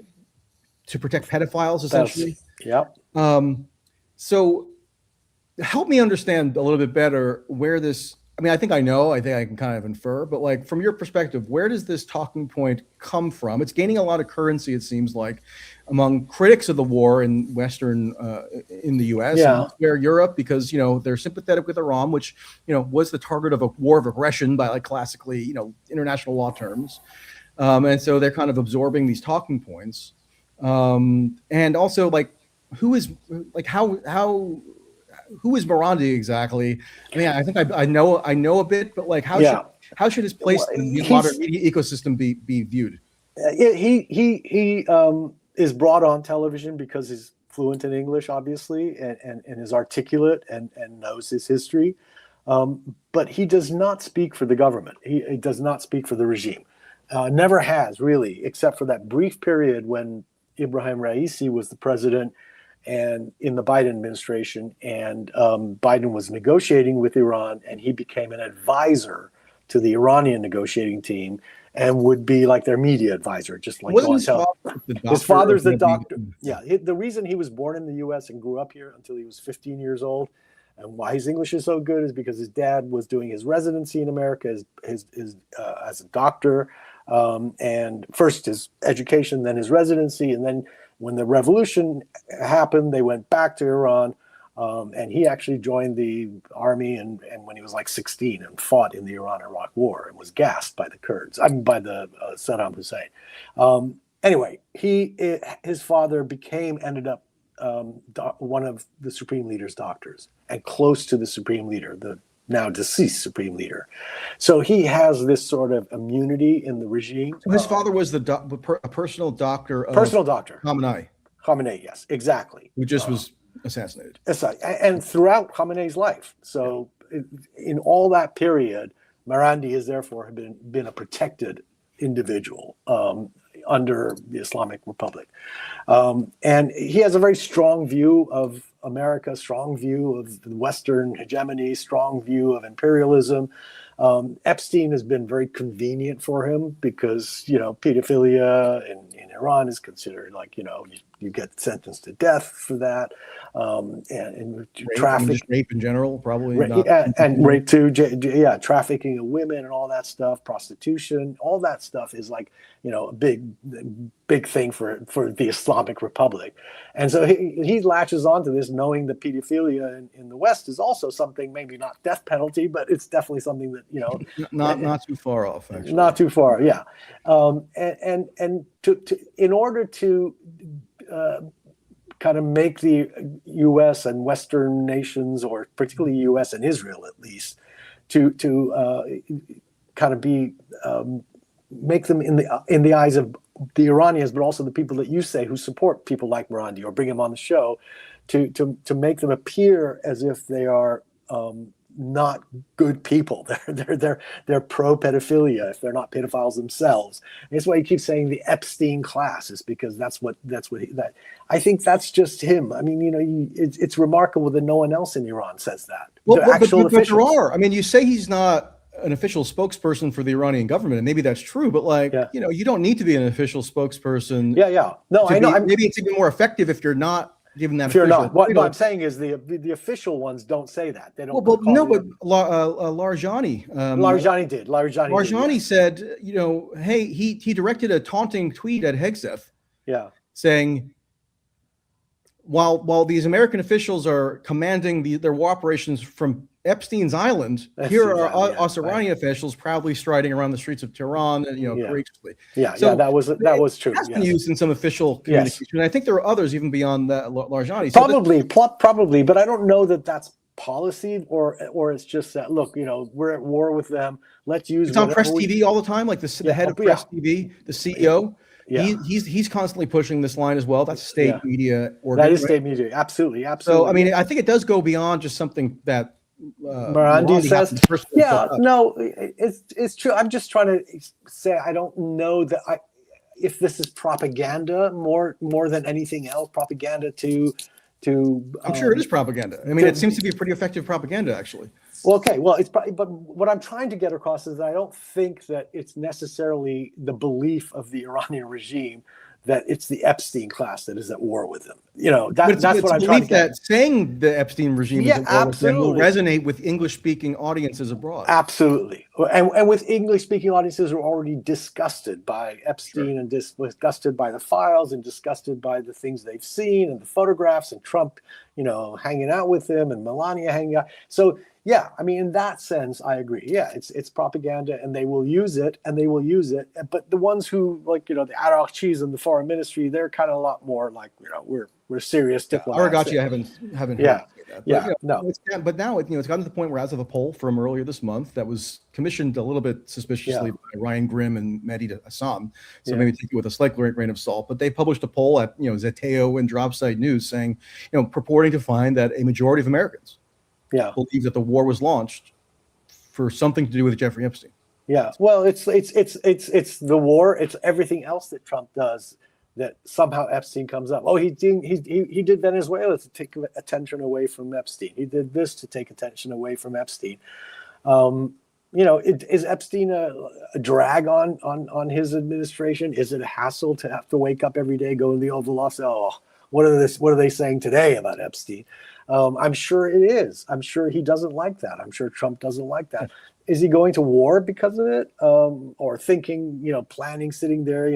to protect pedophiles, essentially. So help me understand a little bit better where this. I mean, I think I can kind of infer, but from your perspective, where does this talking point come from? It's gaining a lot of currency, it seems like, among critics of the war in Western, in the U.S. and Europe, because, they're sympathetic with Iran, which, was the target of a war of aggression by classically, international law terms. And so they're kind of absorbing these talking points. And also who is Marandi exactly? I mean, I think I know a bit, but how should his place in the modern media ecosystem be viewed? He is brought on television because he's fluent in English, obviously, and is articulate and knows his history. But he does not speak for the government. He does not speak for the regime. Never has, really, except for that brief period when Ibrahim Raisi was the president and in the Biden administration, and Biden was negotiating with Iran, and he became an advisor to the Iranian negotiating team and would be like their media advisor, just like his father's the doctor. The reason he was born in the U.S. and grew up here until he was 15 years old, and why his English is so good, is because his dad was doing his residency in America as a doctor, and first his education, then his residency, and then when the revolution happened, they went back to Iran, And he actually joined the army and when he was like 16 and fought in the Iran-Iraq War and was gassed by the Kurds, by the Saddam Hussein. Anyway, his father ended up one of the Supreme Leader's doctors and close to the Supreme Leader, the now deceased Supreme Leader. So he has this sort of immunity in the regime. So his father was a personal doctor of Khamenei. Khamenei, yes, exactly. Who just was assassinated. And throughout Khamenei's life. So in all that period, Marandi has therefore been a protected individual under the Islamic Republic. And he has a very strong view of America, strong view of the Western hegemony, strong view of imperialism. Epstein has been very convenient for him because, pedophilia in Iran is considered like, you get sentenced to death for that. And traffic, rape in general, probably. And rape too. Trafficking of women and all that stuff, prostitution, all that stuff is like, a big thing for the Islamic Republic. And so he latches onto this knowing that pedophilia in the West is also something, maybe not death penalty, but it's definitely something that, not too far off, actually. Not too far, yeah. And in order to kind of make the U.S. and Western nations, or particularly U.S. and Israel at least, to kind of be make them in the eyes of the Iranians, but also the people that you say who support people like Marandi or bring him on the show, to make them appear as if they are not good people. They're pro pedophilia if they're not pedophiles themselves. And that's why he keeps saying the Epstein class, is because that's what I think that's just him. I mean, it's remarkable that no one else in Iran says that. Well, but there are. I mean, you say he's not an official spokesperson for the Iranian government, and maybe that's true, but you don't need to be an official spokesperson. Yeah. No, I know. Maybe it's even more effective if you're not given that. If you're not, what I'm saying is the official ones don't say that. They don't. But Larijani. Larijani said, hey, he directed a taunting tweet at Hegseth. Yeah. Saying, while these American officials are commanding their war operations from Epstein's island, here are us Iranian officials proudly striding around the streets of Tehran, courageously. That was true. That's been used in some official communication. And I think there are others even beyond that, Larijani. Probably, but I don't know that that's policy or it's just that, look, we're at war with them. Let's use. It's on Press TV all the time, like the head of Press TV, the CEO. Yeah. He's constantly pushing this line as well. That's state media. That is state media. Absolutely. So, I mean, I think it does go beyond just something that Marandi says. No, it's true. I'm just trying to say I don't know that if this is propaganda more than anything else, propaganda to. I'm sure it is propaganda. I mean, it seems to be pretty effective propaganda, actually. Well, okay. Well, it's probably, but what I'm trying to get across is that I don't think that it's necessarily the belief of the Iranian regime that it's the Epstein class that is at war with them. That's what I'm trying to get. That saying the Epstein regime is at war with them will resonate with English-speaking audiences abroad. Absolutely. And with English-speaking audiences who are already disgusted by Epstein and disgusted by the files and disgusted by the things they've seen and the photographs and Trump, hanging out with him and Melania hanging out. So, yeah, I mean, in that sense, I agree. Yeah, it's propaganda, and they will use it, But the ones who, like, the Araqchis and the foreign ministry, they're kind of a lot more like, we're serious diplomats. Araqchi, I haven't heard that. But now it's gotten to the point where, as of a poll from earlier this month that was commissioned a little bit suspiciously by Ryan Grimm and Mehdi Hassam, so maybe take it with a slight grain of salt. But they published a poll at Zeteo and Dropsite News saying, purporting to find that a majority of Americans believe that the war was launched for something to do with Jeffrey Epstein. Yeah, well, it's the war. It's everything else that Trump does that somehow Epstein comes up. Oh, he did Venezuela to take attention away from Epstein. He did this to take attention away from Epstein. Is Epstein a drag on his administration? Is it a hassle to have to wake up every day, go to the Oval Office? Oh, what are they saying today about Epstein? I'm sure it is. I'm sure he doesn't like that. I'm sure Trump doesn't like that. Is he going to war because of it? Or thinking, planning, sitting there,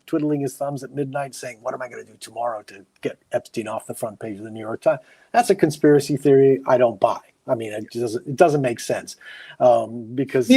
twiddling his thumbs at midnight saying, what am I going to do tomorrow to get Epstein off the front page of the New York Times? That's a conspiracy theory I don't buy. I mean, it doesn't make sense. Because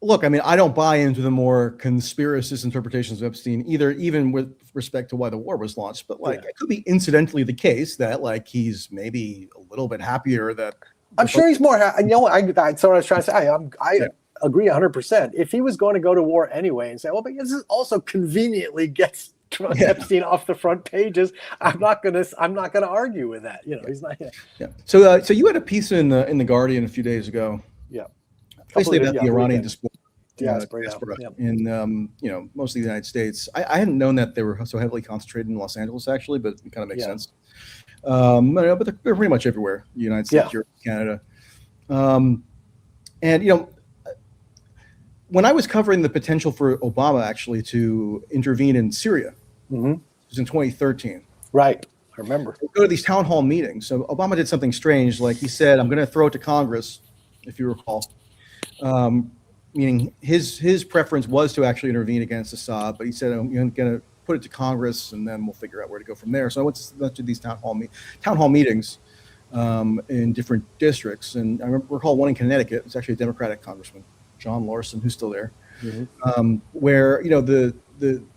look, I don't buy into the more conspiracist interpretations of Epstein either, even with respect to why the war was launched. But it could be incidentally the case that he's maybe a little bit happier that. I'm sure he's more. That's what I was trying to say. I agree 100%. If he was going to go to war anyway and say, well, but this also conveniently gets Epstein off the front pages, I'm not gonna argue with that. He's not. Yeah. So you had a piece in the Guardian a few days ago. Yeah. Basically about the Iranian diaspora in mostly the United States. I hadn't known that they were so heavily concentrated in Los Angeles, actually, but it kind of makes sense. But they're pretty much everywhere: the United States, Europe, Canada. And when I was covering the potential for Obama actually to intervene in Syria, it was in 2013. Right, I remember. Go to these town hall meetings. So Obama did something strange, like he said, "I'm going to throw it to Congress," if you recall. Meaning his preference was to actually intervene against Assad, but he said, "I'm going to put it to Congress, and then we'll figure out where to go from there." So I went to these town hall meetings in different districts, and I recall one in Connecticut. It's actually a Democratic congressman, John Larson, who's still there, where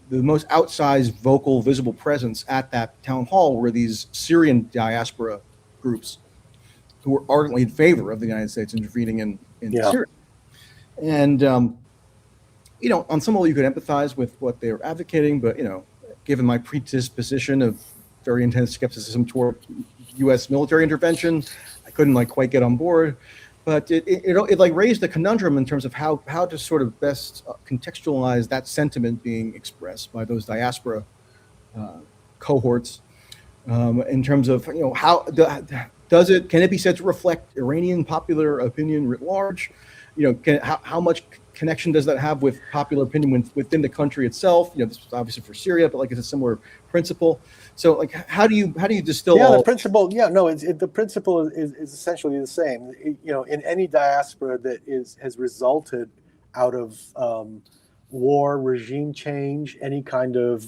the most outsized, vocal, visible presence at that town hall were these Syrian diaspora groups who were ardently in favor of the United States intervening in Syria. And, on some level you could empathize with what they were advocating, but, given my predisposition of very intense skepticism toward U.S. military intervention, I couldn't quite get on board. But it raised a conundrum in terms of how to sort of best contextualize that sentiment being expressed by those diaspora cohorts in terms of, how can it be said to reflect Iranian popular opinion writ large? How much connection does that have with popular opinion within the country itself? This was obviously for Syria, but it's a similar principle. So how do you distill? The principle. The principle is essentially the same. In any diaspora that has resulted out of war, regime change, any kind of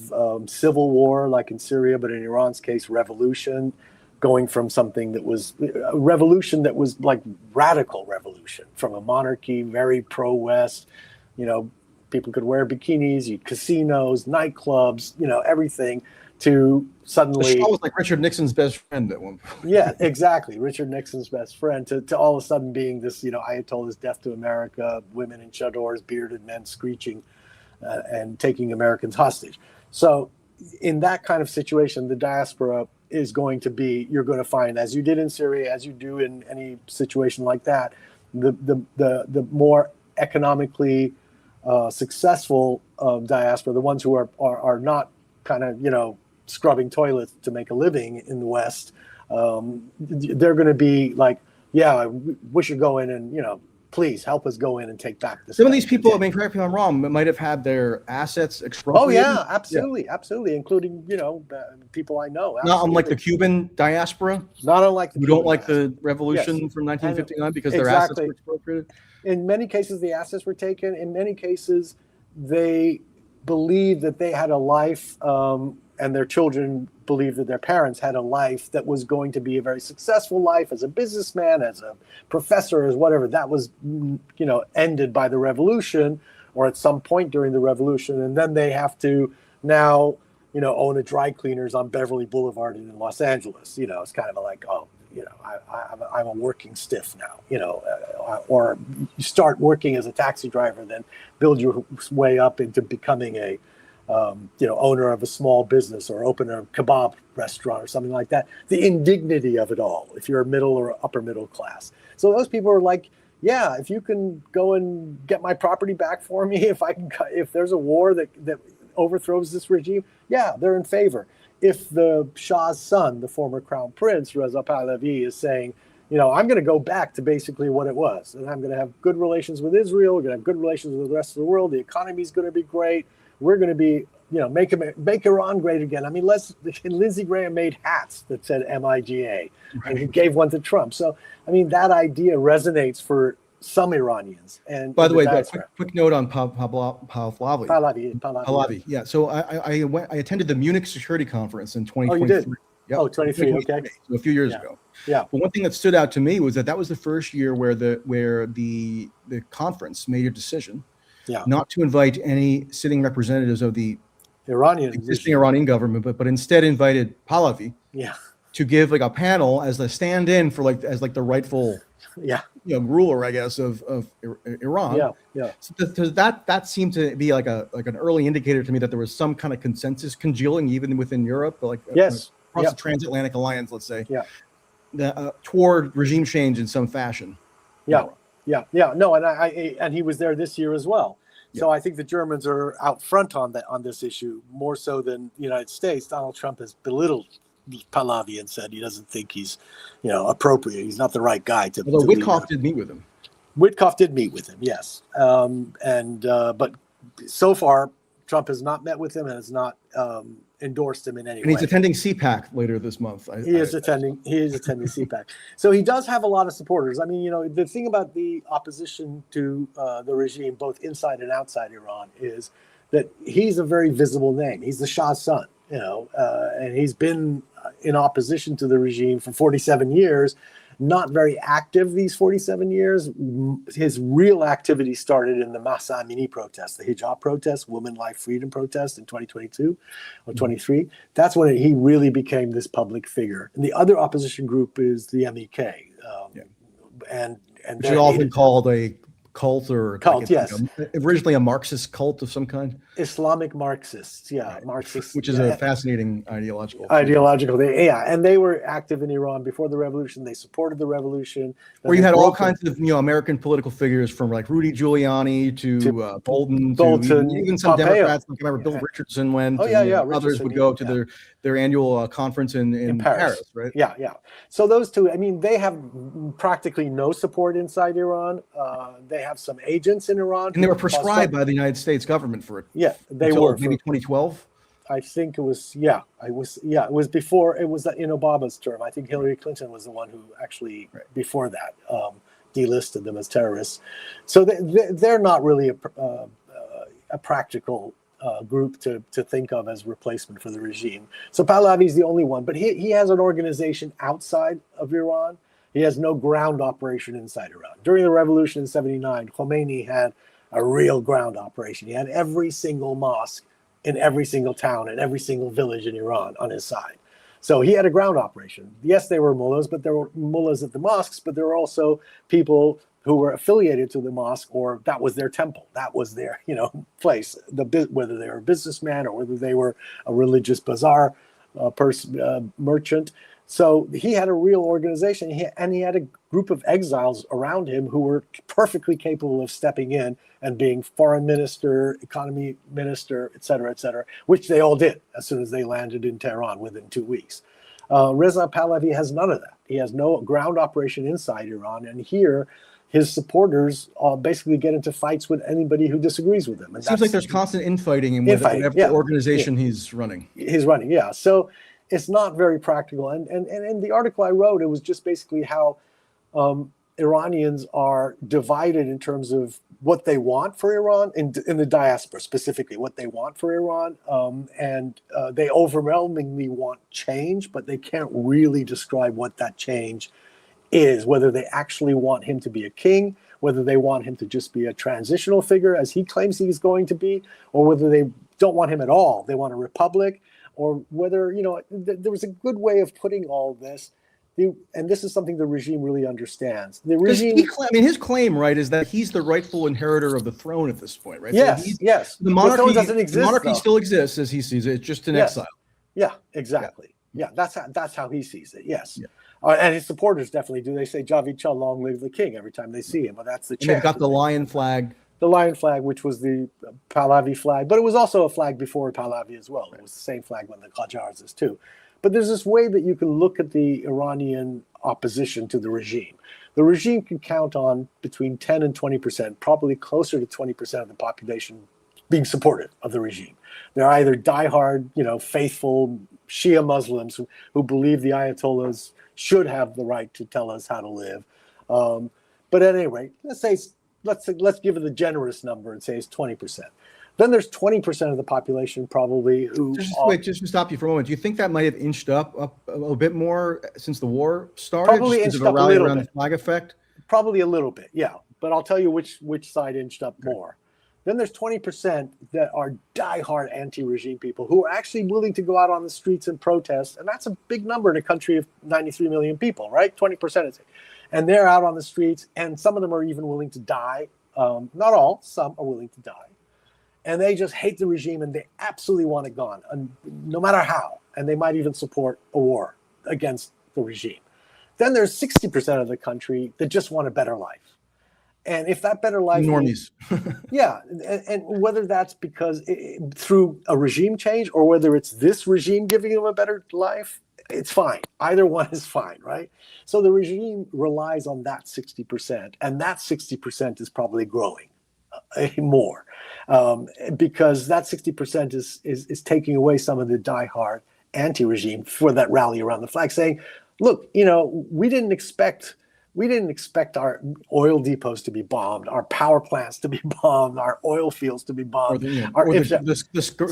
civil war, like in Syria, but in Iran's case, revolution. Going from something that was a revolution that was like radical revolution, from a monarchy, very pro-West, people could wear bikinis, casinos, nightclubs, everything, to suddenly. The Shah was like Richard Nixon's best friend at one point. Yeah, exactly. Richard Nixon's best friend to all of a sudden being this, Ayatollah's death to America, women in chadors, bearded men screeching and taking Americans hostage. So in that kind of situation, the diaspora is going to be, you're going to find, as you did in Syria, as you do in any situation like that, the more economically successful diaspora, the ones who are not kind of, scrubbing toilets to make a living in the West, they're going to be like, yeah, we should go in and, please help us go in and take back this. Some of these people, correct me if I'm wrong, might have had their assets expropriated. Oh yeah, absolutely, including people I know. Absolutely. Not unlike the Cuban diaspora. Not unlike who don't like the revolution from 1959 because their assets were expropriated. In many cases, the assets were taken. In many cases, they believed that they had a life, and their children believed that their parents had a life that was going to be a very successful life as a businessman, as a professor, as whatever. That was, ended by the revolution or at some point during the revolution. And then they have to now, own a dry cleaners on Beverly Boulevard in Los Angeles. It's kind of like, I'm a working stiff now, or you start working as a taxi driver, then build your way up into becoming a, owner of a small business or open a kebab restaurant or something like that. The indignity of it all, if you're a middle or upper middle class. So those people are like, yeah, if you can go and get my property back for me, if there's a war that overthrows this regime, yeah, they're in favor. If the Shah's son, the former crown prince, Reza Pahlavi, is saying, I'm going to go back to basically what it was, and I'm going to have good relations with Israel, we're going to have good relations with the rest of the world, the economy is going to be great, we're going to be make Iran great again. I mean, Lindsey Graham made hats that said MIGA, and he gave one to Trump. So, I mean, that idea resonates for some Iranians. And by the way, quick note on Pahlavi. Pahlavi. Yeah. So I attended the Munich Security Conference in 2023. Oh, you did? Yep. Oh, 23. Okay. So a few years ago. Yeah. But one thing that stood out to me was that was the first year where the conference made a decision not to invite any sitting representatives of the existing Iranian government, but instead invited Pahlavi to give like a panel as a stand-in for as the rightful ruler, I guess, of Iran. So that seemed to be like an early indicator to me that there was some kind of consensus congealing even within Europe, across the transatlantic alliance, let's say, toward regime change in some fashion. No, and he was there this year as well. So I think the Germans are out front on this issue more so than the United States. Donald Trump has belittled Pahlavi and said he doesn't think he's, appropriate. He's not the right guy to. Although Witkoff did meet with him. Witkoff did meet with him, yes, but so far Trump has not met with him and has not endorsed him in any way. And he's attending CPAC later this month. He is attending CPAC. So he does have a lot of supporters. I mean, the thing about the opposition to the regime, both inside and outside Iran, is that he's a very visible name. He's the Shah's son, and he's been in opposition to the regime for 47 years. Not very active these 47 years. His real activity started in the Mahsa Amini protest, the hijab protest, women life freedom protest in 2022 or 23. That's when he really became this public figure. And the other opposition group is the MEK. And which is often called a cult yes. Originally a Marxist cult of some kind. Islamic Marxists, Marxists. Which is a fascinating ideological. And they were active in Iran before the revolution. They supported the revolution. Where you had all kinds of American political figures from like Rudy Giuliani to Bolton, even some Pompeo. Democrats. Like I remember Bill Richardson went. Others would go to their annual conference in Paris, right? Yeah. So those two, I mean, they have practically no support inside Iran. They have some agents in Iran. And they were prescribed by the United States government for it. Yeah, they were. Maybe 2012? I think it was, it was before, it was in Obama's term. I think Hillary Clinton was the one who actually, before that, delisted them as terrorists. So they're not really a practical group to think of as replacement for the regime. So Pahlavi is the only one, but he has an organization outside of Iran. He has no ground operation inside Iran. During the revolution in 79, Khomeini had a real ground operation. He had every single mosque in every single town and every single village in Iran on his side. So he had a ground operation. Yes, they were mullahs, but there were mullahs at the mosques, but there were also people who were affiliated to the mosque, or that was their temple. That was their, place, whether they were a businessman or whether they were a religious bazaar merchant. So he had a real organization, and he had a group of exiles around him who were perfectly capable of stepping in and being foreign minister, economy minister, et cetera, which they all did as soon as they landed in Tehran within 2 weeks. Reza Pahlavi has none of that. He has no ground operation inside Iran, and here his supporters basically get into fights with anybody who disagrees with him. And it seems like there's constant infighting in whatever organization he's running. So it's not very practical. And in the article I wrote, it was just basically how Iranians are divided in terms of what they want for Iran, in the diaspora specifically, what they want for Iran. And they overwhelmingly want change, but they can't really describe what that change is, whether they actually want him to be a king, whether they want him to just be a transitional figure, as he claims he's going to be, or whether they don't want him at all. They want a republic, or whether, there was a good way of putting all this. And this is something the regime really understands. The regime, his claim, right, is that he's the rightful inheritor of the throne at this point, right? Yes, so yes. The monarchy doesn't exist. The monarchy still exists as he sees it. It's just in exile. Yeah, exactly. Yeah, that's how he sees it. Yes. Yeah. And his supporters definitely do. They say Javid Shah, long live the king, every time they see him. But that's the chant. They've got the lion flag. The lion flag, which was the Pahlavi flag, but it was also a flag before Pahlavi as well. It was the same flag when the Qajars is too. But there's this way that you can look at the Iranian opposition to the regime. The regime can count on between 10 and 20%, probably closer to 20% of the population being supportive of the regime. They're either diehard, faithful Shia Muslims who believe the Ayatollahs should have the right to tell us how to live. But at any rate, let's give it a generous number and say it's 20%. Then there's 20% of the population probably who just to stop you for a moment. Do you think that might have inched up a little bit more since the war started? Probably inched up a little bit. The flag effect? Probably a little bit, yeah. But I'll tell you which side inched up more. Then there's 20% that are diehard anti-regime people who are actually willing to go out on the streets and protest. And that's a big number in a country of 93 million people, right? 20% is it. And they're out on the streets, and some of them are even willing to die. Not all, some are willing to die. And they just hate the regime, and they absolutely want it gone, and no matter how. And they might even support a war against the regime. Then there's 60% of the country that just want a better life. And if that better life normies, yeah, and whether that's because through a regime change or whether it's this regime giving them a better life, it's fine. Either one is fine, right? So the regime relies on that 60%, and that 60% is probably growing more because that 60% is taking away some of the diehard anti-regime for that rally around the flag, saying, look, we didn't expect our oil depots to be bombed, our power plants to be bombed, our oil fields to be bombed, the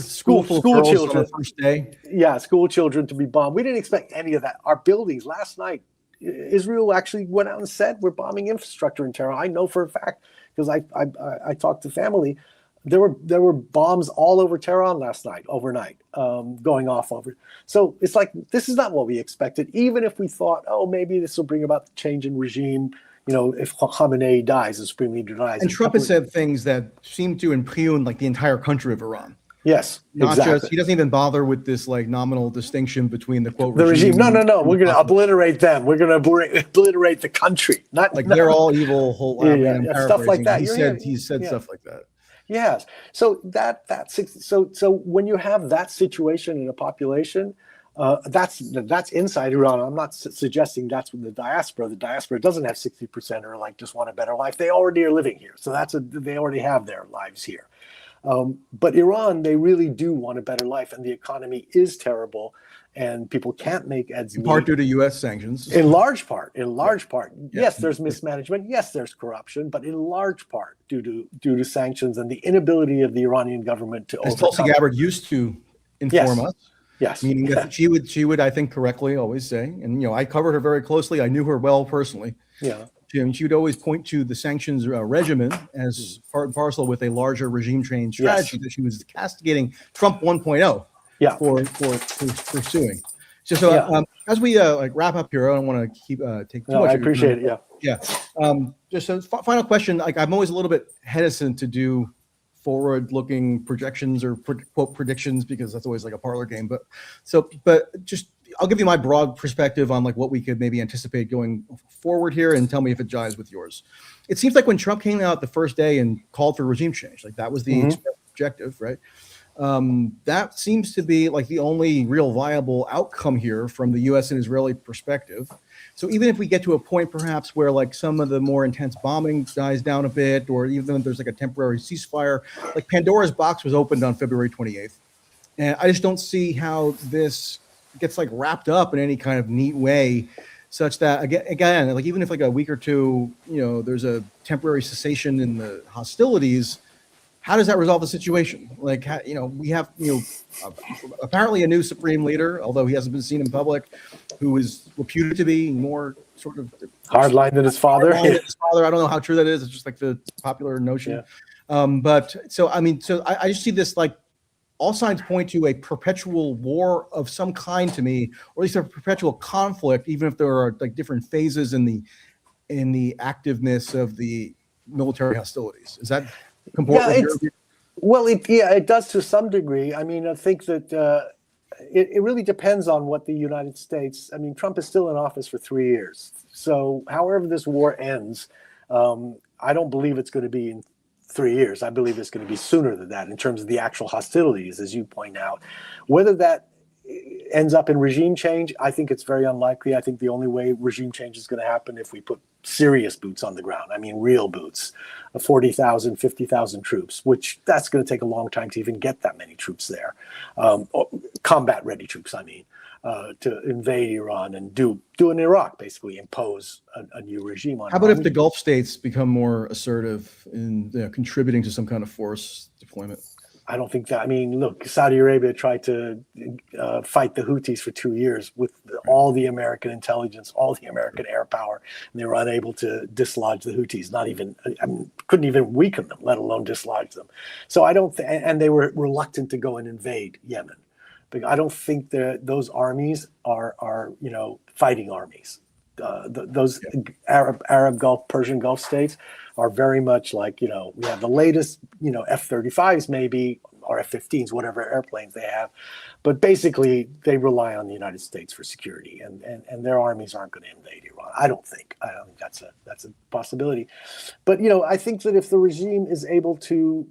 school children on the first day. Yeah, school children to be bombed. We didn't expect any of that. Our buildings last night, Israel actually went out and said we're bombing infrastructure in Tehran. I know for a fact because I talked to family. There were bombs all over Tehran last night, overnight, going off over. So it's like, this is not what we expected. Even if we thought, oh, maybe this will bring about the change in regime, if Khamenei dies, the supreme leader dies. And Trump has said things that seem to impugn like the entire country of Iran. Yes, exactly. He doesn't even bother with this like nominal distinction between the quote regime. No. We're going to obliterate them. We're going to obliterate the country. They're all evil. Stuff like that. He said stuff like that. Yes. So so when you have that situation in a population, that's inside Iran. I'm not suggesting that's with the diaspora. The diaspora doesn't have 60% or like just want a better life. They already are living here. So they already have their lives here. But Iran, they really do want a better life, and the economy is terrible, and people can't make ends meet. In part due to U.S. sanctions. In large part. Yes, there's mismanagement. Yes, there's corruption, but in large part due to sanctions and the inability of the Iranian government to overcome. As Tulsi Gabbard used to inform us. Yes. Meaning that she would, I think, correctly always say, and I covered her very closely. I knew her well personally. Yeah. She would always point to the sanctions regimen as part and parcel with a larger regime change strategy that she was castigating Trump 1.0 for pursuing. As we wrap up here, I don't want to take too much. I appreciate it. Yeah. Just a final question. Like, I'm always a little bit hesitant to do forward-looking projections or quote predictions because that's always like a parlor game. But just I'll give you my broad perspective on like what we could maybe anticipate going forward here, and tell me if it jives with yours. It seems like when Trump came out the first day and called for regime change, like that was the objective, right? That seems to be like the only real viable outcome here from the U.S. and Israeli perspective. So even if we get to a point perhaps where like some of the more intense bombing dies down a bit, or even if there's like a temporary ceasefire, like Pandora's box was opened on February 28th. And I just don't see how this gets like wrapped up in any kind of neat way, such that again, like even if like a week or two, there's a temporary cessation in the hostilities, how does that resolve the situation? Like, we have, apparently a new supreme leader, although he hasn't been seen in public, who is reputed to be more sort of hardline than his father. I don't know how true that is. It's just like the popular notion. I just see this like all signs point to a perpetual war of some kind to me, or at least a perpetual conflict, even if there are like different phases in the activeness of the military hostilities. Is that it does to some degree. I mean, I think that it really depends on what the United States. I mean, Trump is still in office for 3 years, so however this war ends, I don't believe it's going to be in 3 years. I believe it's going to be sooner than that in terms of the actual hostilities, as you point out. Whether that ends up in regime change, I think it's very unlikely. I think the only way regime change is going to happen if we put serious boots on the ground. I mean, real boots, 40,000, 50,000 troops, which that's going to take a long time to even get that many troops there. Combat ready troops, I mean, to invade Iran and do in Iraq, basically impose a new regime on How about Iran. if the Gulf states become more assertive in contributing to some kind of force deployment? I don't think that. I mean, look, Saudi Arabia tried to fight the Houthis for 2 years with all the American intelligence, all the American air power, and they were unable to dislodge the Houthis. Couldn't even weaken them, let alone dislodge them. So I don't. And they were reluctant to go and invade Yemen. But I don't think that those armies are fighting armies. Those Arab Gulf, Persian Gulf states are very much like, we have the latest, F-35s maybe, or F-15s, whatever airplanes they have. But basically, they rely on the United States for security, and their armies aren't going to invade Iran. I don't think that's a possibility. But, I think that if the regime is able to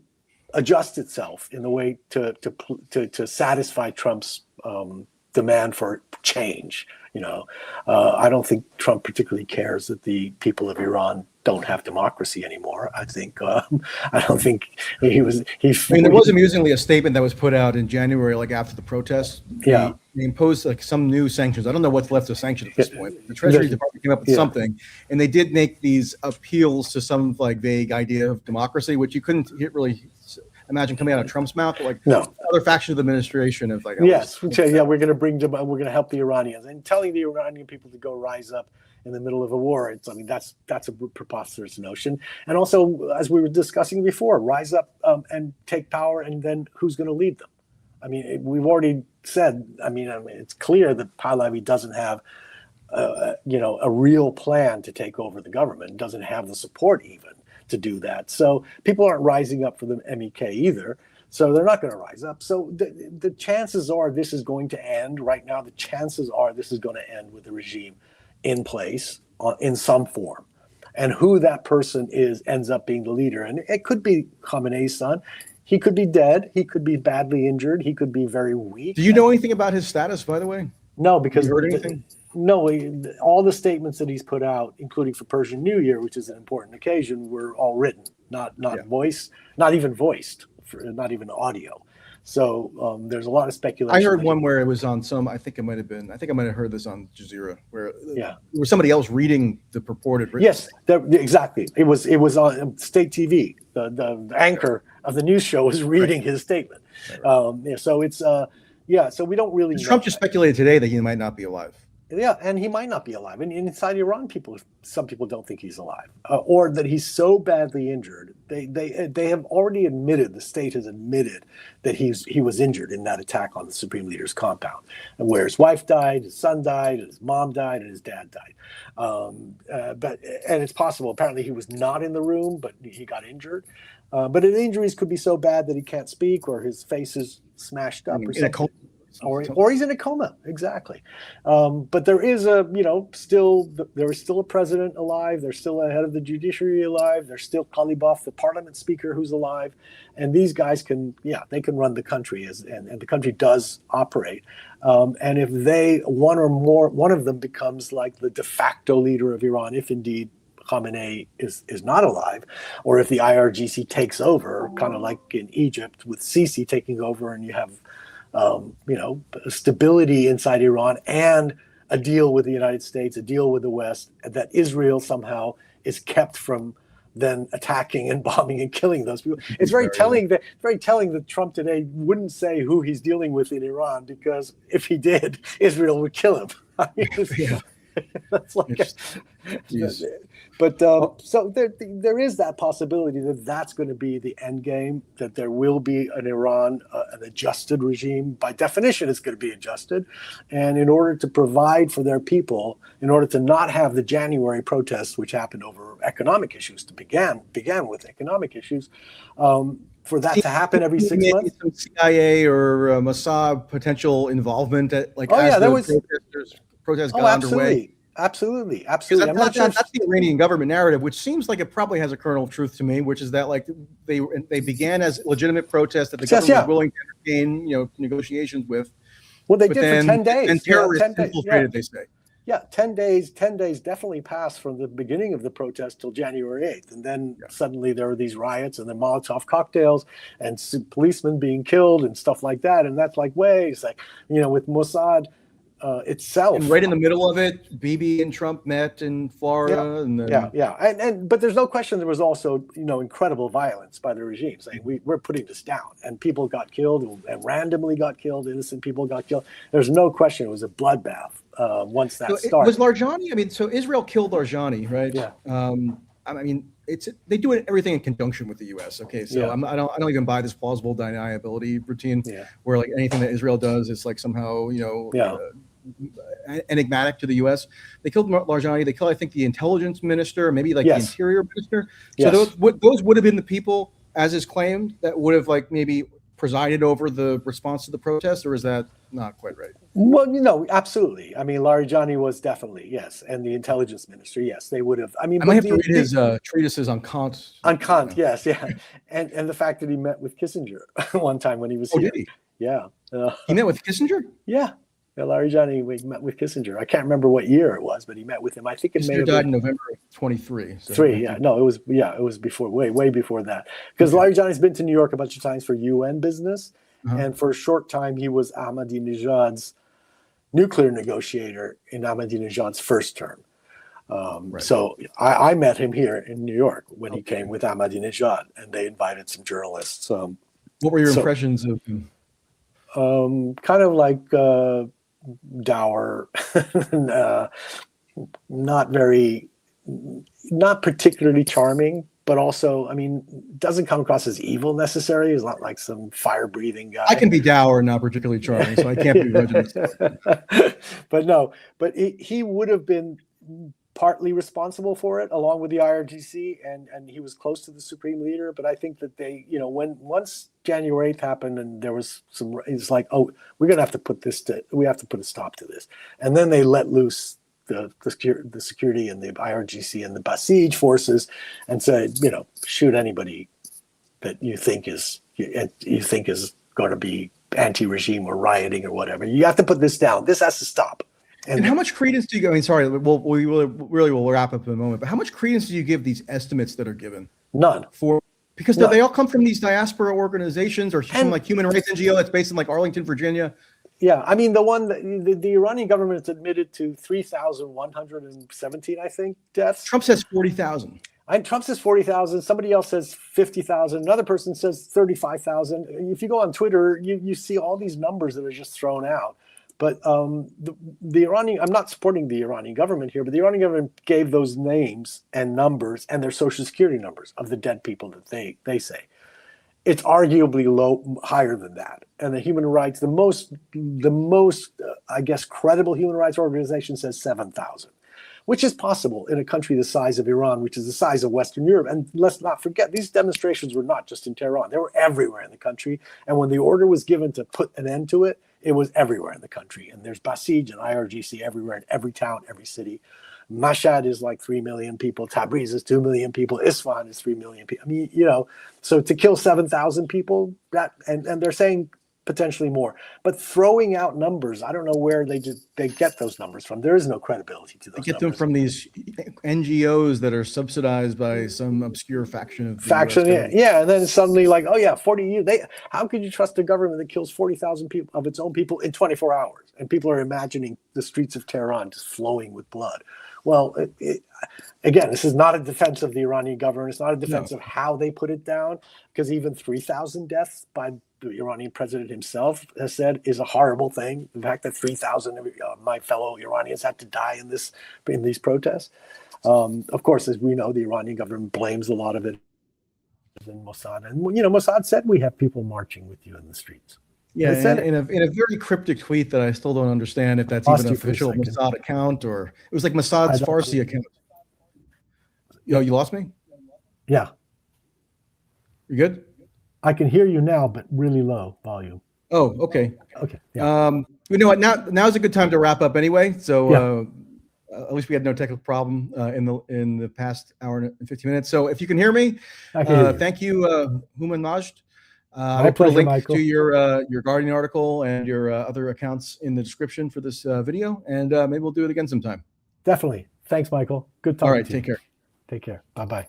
adjust itself in the way to satisfy Trump's demand for change, I don't think Trump particularly cares that the people of Iran don't have democracy anymore. I think I don't think he was. There was amusingly a statement that was put out in January, like after the protests. They imposed like some new sanctions. I don't know what's left of sanctions at this point. The Treasury Department came up with something, and they did make these appeals to some like vague idea of democracy, which you couldn't really imagine coming out of Trump's mouth. Like other faction of the administration of like, we're going to help the Iranians, and telling the Iranian people to go rise up in the middle of a war. That's a preposterous notion. And also, as we were discussing before, rise up and take power, and then who's going to lead them? I mean, we've already said. I mean, it's clear that Pahlavi doesn't have, a real plan to take over the government. Doesn't have the support even to do that. So people aren't rising up for the MEK either. So they're not going to rise up. So the chances are this is going to end right now. The chances are this is going to end with the regime in place in some form. And who that person is ends up being the leader. And it could be Khamenei's son. He could be dead. He could be badly injured. He could be very weak. Do you know anything about his status, by the way? No, because you heard anything? No, all the statements that he's put out, including for Persian New Year, which is an important occasion, were all written, not voiced, not even voiced, not even audio. So there's a lot of speculation. I heard one where it was on I think I might have heard this on Jazeera, where there was somebody else reading the purported written. Yes, exactly. It was on state TV. The anchor of the news show was reading his statement. So it's so we don't really. Trump just speculated today that he might not be alive. Yeah, and he might not be alive. And inside Iran, some people don't think he's alive, or that he's so badly injured. They have already admitted, the state has admitted that he was injured in that attack on the Supreme Leader's compound, where his wife died, his son died, his mom died, and his dad died. And it's possible. Apparently, he was not in the room, but he got injured. But his injuries could be so bad that he can't speak, or his face is smashed up, or something. Or he's in a coma, exactly. But there is still a president alive. There's still a head of the judiciary alive. There's still Kalibov, the parliament speaker, who's alive. And these guys can run the country, and the country does operate. And if one of them becomes like the de facto leader of Iran, if indeed Khamenei is not alive, or if the IRGC takes over, kind of like in Egypt with Sisi taking over, and you have stability inside Iran and a deal with the United States, a deal with the West, that Israel somehow is kept from then attacking and bombing and killing those people. It's very telling that Trump today wouldn't say who he's dealing with in Iran, because if he did, Israel would kill him. I mean, that's like, so there is that possibility that that's going to be the end game, that there will be an Iran, an adjusted regime. By definition, it's going to be adjusted. And in order to provide for their people, in order to not have the January protests, which happened over economic issues, began with economic issues, for that to happen every 6 months. Some CIA or Mossad potential involvement at protests got underway. Absolutely. That's the Iranian government narrative, which seems like it probably has a kernel of truth to me, which is that like they began as legitimate protests that the government was willing to entertain, negotiations with. Well, they did for 10 days. And terrorists infiltrated, they say. Yeah, 10 days definitely passed from the beginning of the protest till January 8th. And then suddenly there were these riots and then Molotov cocktails and policemen being killed and stuff like that. And that's like, wait, it's like, with Mossad itself. And right in the middle of it, Bibi and Trump met in Florida. And then... But there's no question there was also, incredible violence by the regime saying we're putting this down, and people got killed and randomly got killed. Innocent people got killed. There's no question it was a bloodbath once that started. Was Larjani? I mean, so Israel killed Larjani, right? Yeah. I mean, they do everything in conjunction with the U.S. Okay, so I don't even buy this plausible deniability routine where like anything that Israel does is like somehow enigmatic to the U.S. They killed Larjani. They killed, I think, the intelligence minister, maybe like the interior minister. So those would have been the people, as is claimed, that would have like maybe presided over the response to the protest, or is that not quite right? Well, absolutely. I mean, Larjani was definitely, yes, and the intelligence minister, yes, they would have. I mean, I might have to read his treatises on Kant. On Kant, yes, yeah, and the fact that he met with Kissinger one time when he was here. Did he? Yeah. He met with Kissinger? Yeah. Larjani met with Kissinger. I can't remember what year it was, but he met with him. I think it Kissinger died in November of 23. So it was before, way before that. Because Larjani's been to New York a bunch of times for UN business, and for a short time he was Ahmadinejad's nuclear negotiator in Ahmadinejad's first term. So I met him here in New York when he came with Ahmadinejad, and they invited some journalists. What were your impressions of him? Kind of like dour, not particularly charming, but also, I mean, doesn't come across as evil necessarily. He's not like some fire-breathing guy. I can be dour and not particularly charming, so I can't be regimented. But he would have been partly responsible for it, along with the IRGC, and he was close to the supreme leader. But I think that they, once January 8th happened, and there was it's like, oh, we have to put a stop to this, and then they let loose the security and the IRGC and the Basij forces, and said, shoot anybody that you think is going to be anti-regime or rioting or whatever. You have to put this down. This has to stop. And how much credence do you give? I mean, sorry, we will wrap up in a moment. But how much credence do you give these estimates that are given? None. Because they all come from these diaspora organizations or from like human rights NGO that's based in like Arlington, Virginia. Yeah, I mean, the Iranian government has admitted to 3,117, I think, deaths. Trump says 40,000. Trump says 40,000. Somebody else says 50,000. Another person says 35,000. If you go on Twitter, you see all these numbers that are just thrown out. But the Iranian, I'm not supporting the Iranian government here, but the Iranian government gave those names and numbers and their social security numbers of the dead people that they say. It's arguably higher than that. And the human rights, the most I guess, credible human rights organization says 7,000, which is possible in a country the size of Iran, which is the size of Western Europe. And let's not forget, these demonstrations were not just in Tehran. They were everywhere in the country. And when the order was given to put an end to it, it was everywhere in the country. And there's Basij and IRGC everywhere in every town, every city. Mashhad is like 3 million people. Tabriz is 2 million people. Isfahan is 3 million people. I mean, so to kill 7,000 people, and they're saying potentially more. But throwing out numbers, I don't know where they get those numbers from. There is no credibility to those They get numbers. them from these NGOs that are subsidized by some obscure faction of the yeah. And then suddenly like, oh yeah, 40 years. How could you trust a government that kills 40,000 people of its own people in 24 hours? And people are imagining the streets of Tehran just flowing with blood. Well, again, this is not a defense of the Iranian government. It's not a defense of how they put it down, because even 3,000 deaths by the Iranian president himself has said is a horrible thing. The fact that 3,000 of my fellow Iranians had to die in these protests. Of course, as we know, the Iranian government blames a lot of it in Mossad. And, Mossad said we have people marching with you in the streets. Yeah, in a very cryptic tweet that I still don't understand if that's even an official Mossad account, or it was like Mossad's Farsi account. You lost me? Yeah. You good? I can hear you now, but really low volume. Oh, okay. Okay. Yeah. You know what? Now's a good time to wrap up anyway. So at least we had no technical problem in the past hour and 15 minutes. So if you can hear me, thank you, Hooman Majd. I My will put a pleasure, link Michael. to your Guardian article and your other accounts in the description for this video, and maybe we'll do it again sometime. Definitely. Thanks, Michael. Good All talking right, to you. take care. Take care. Bye-bye.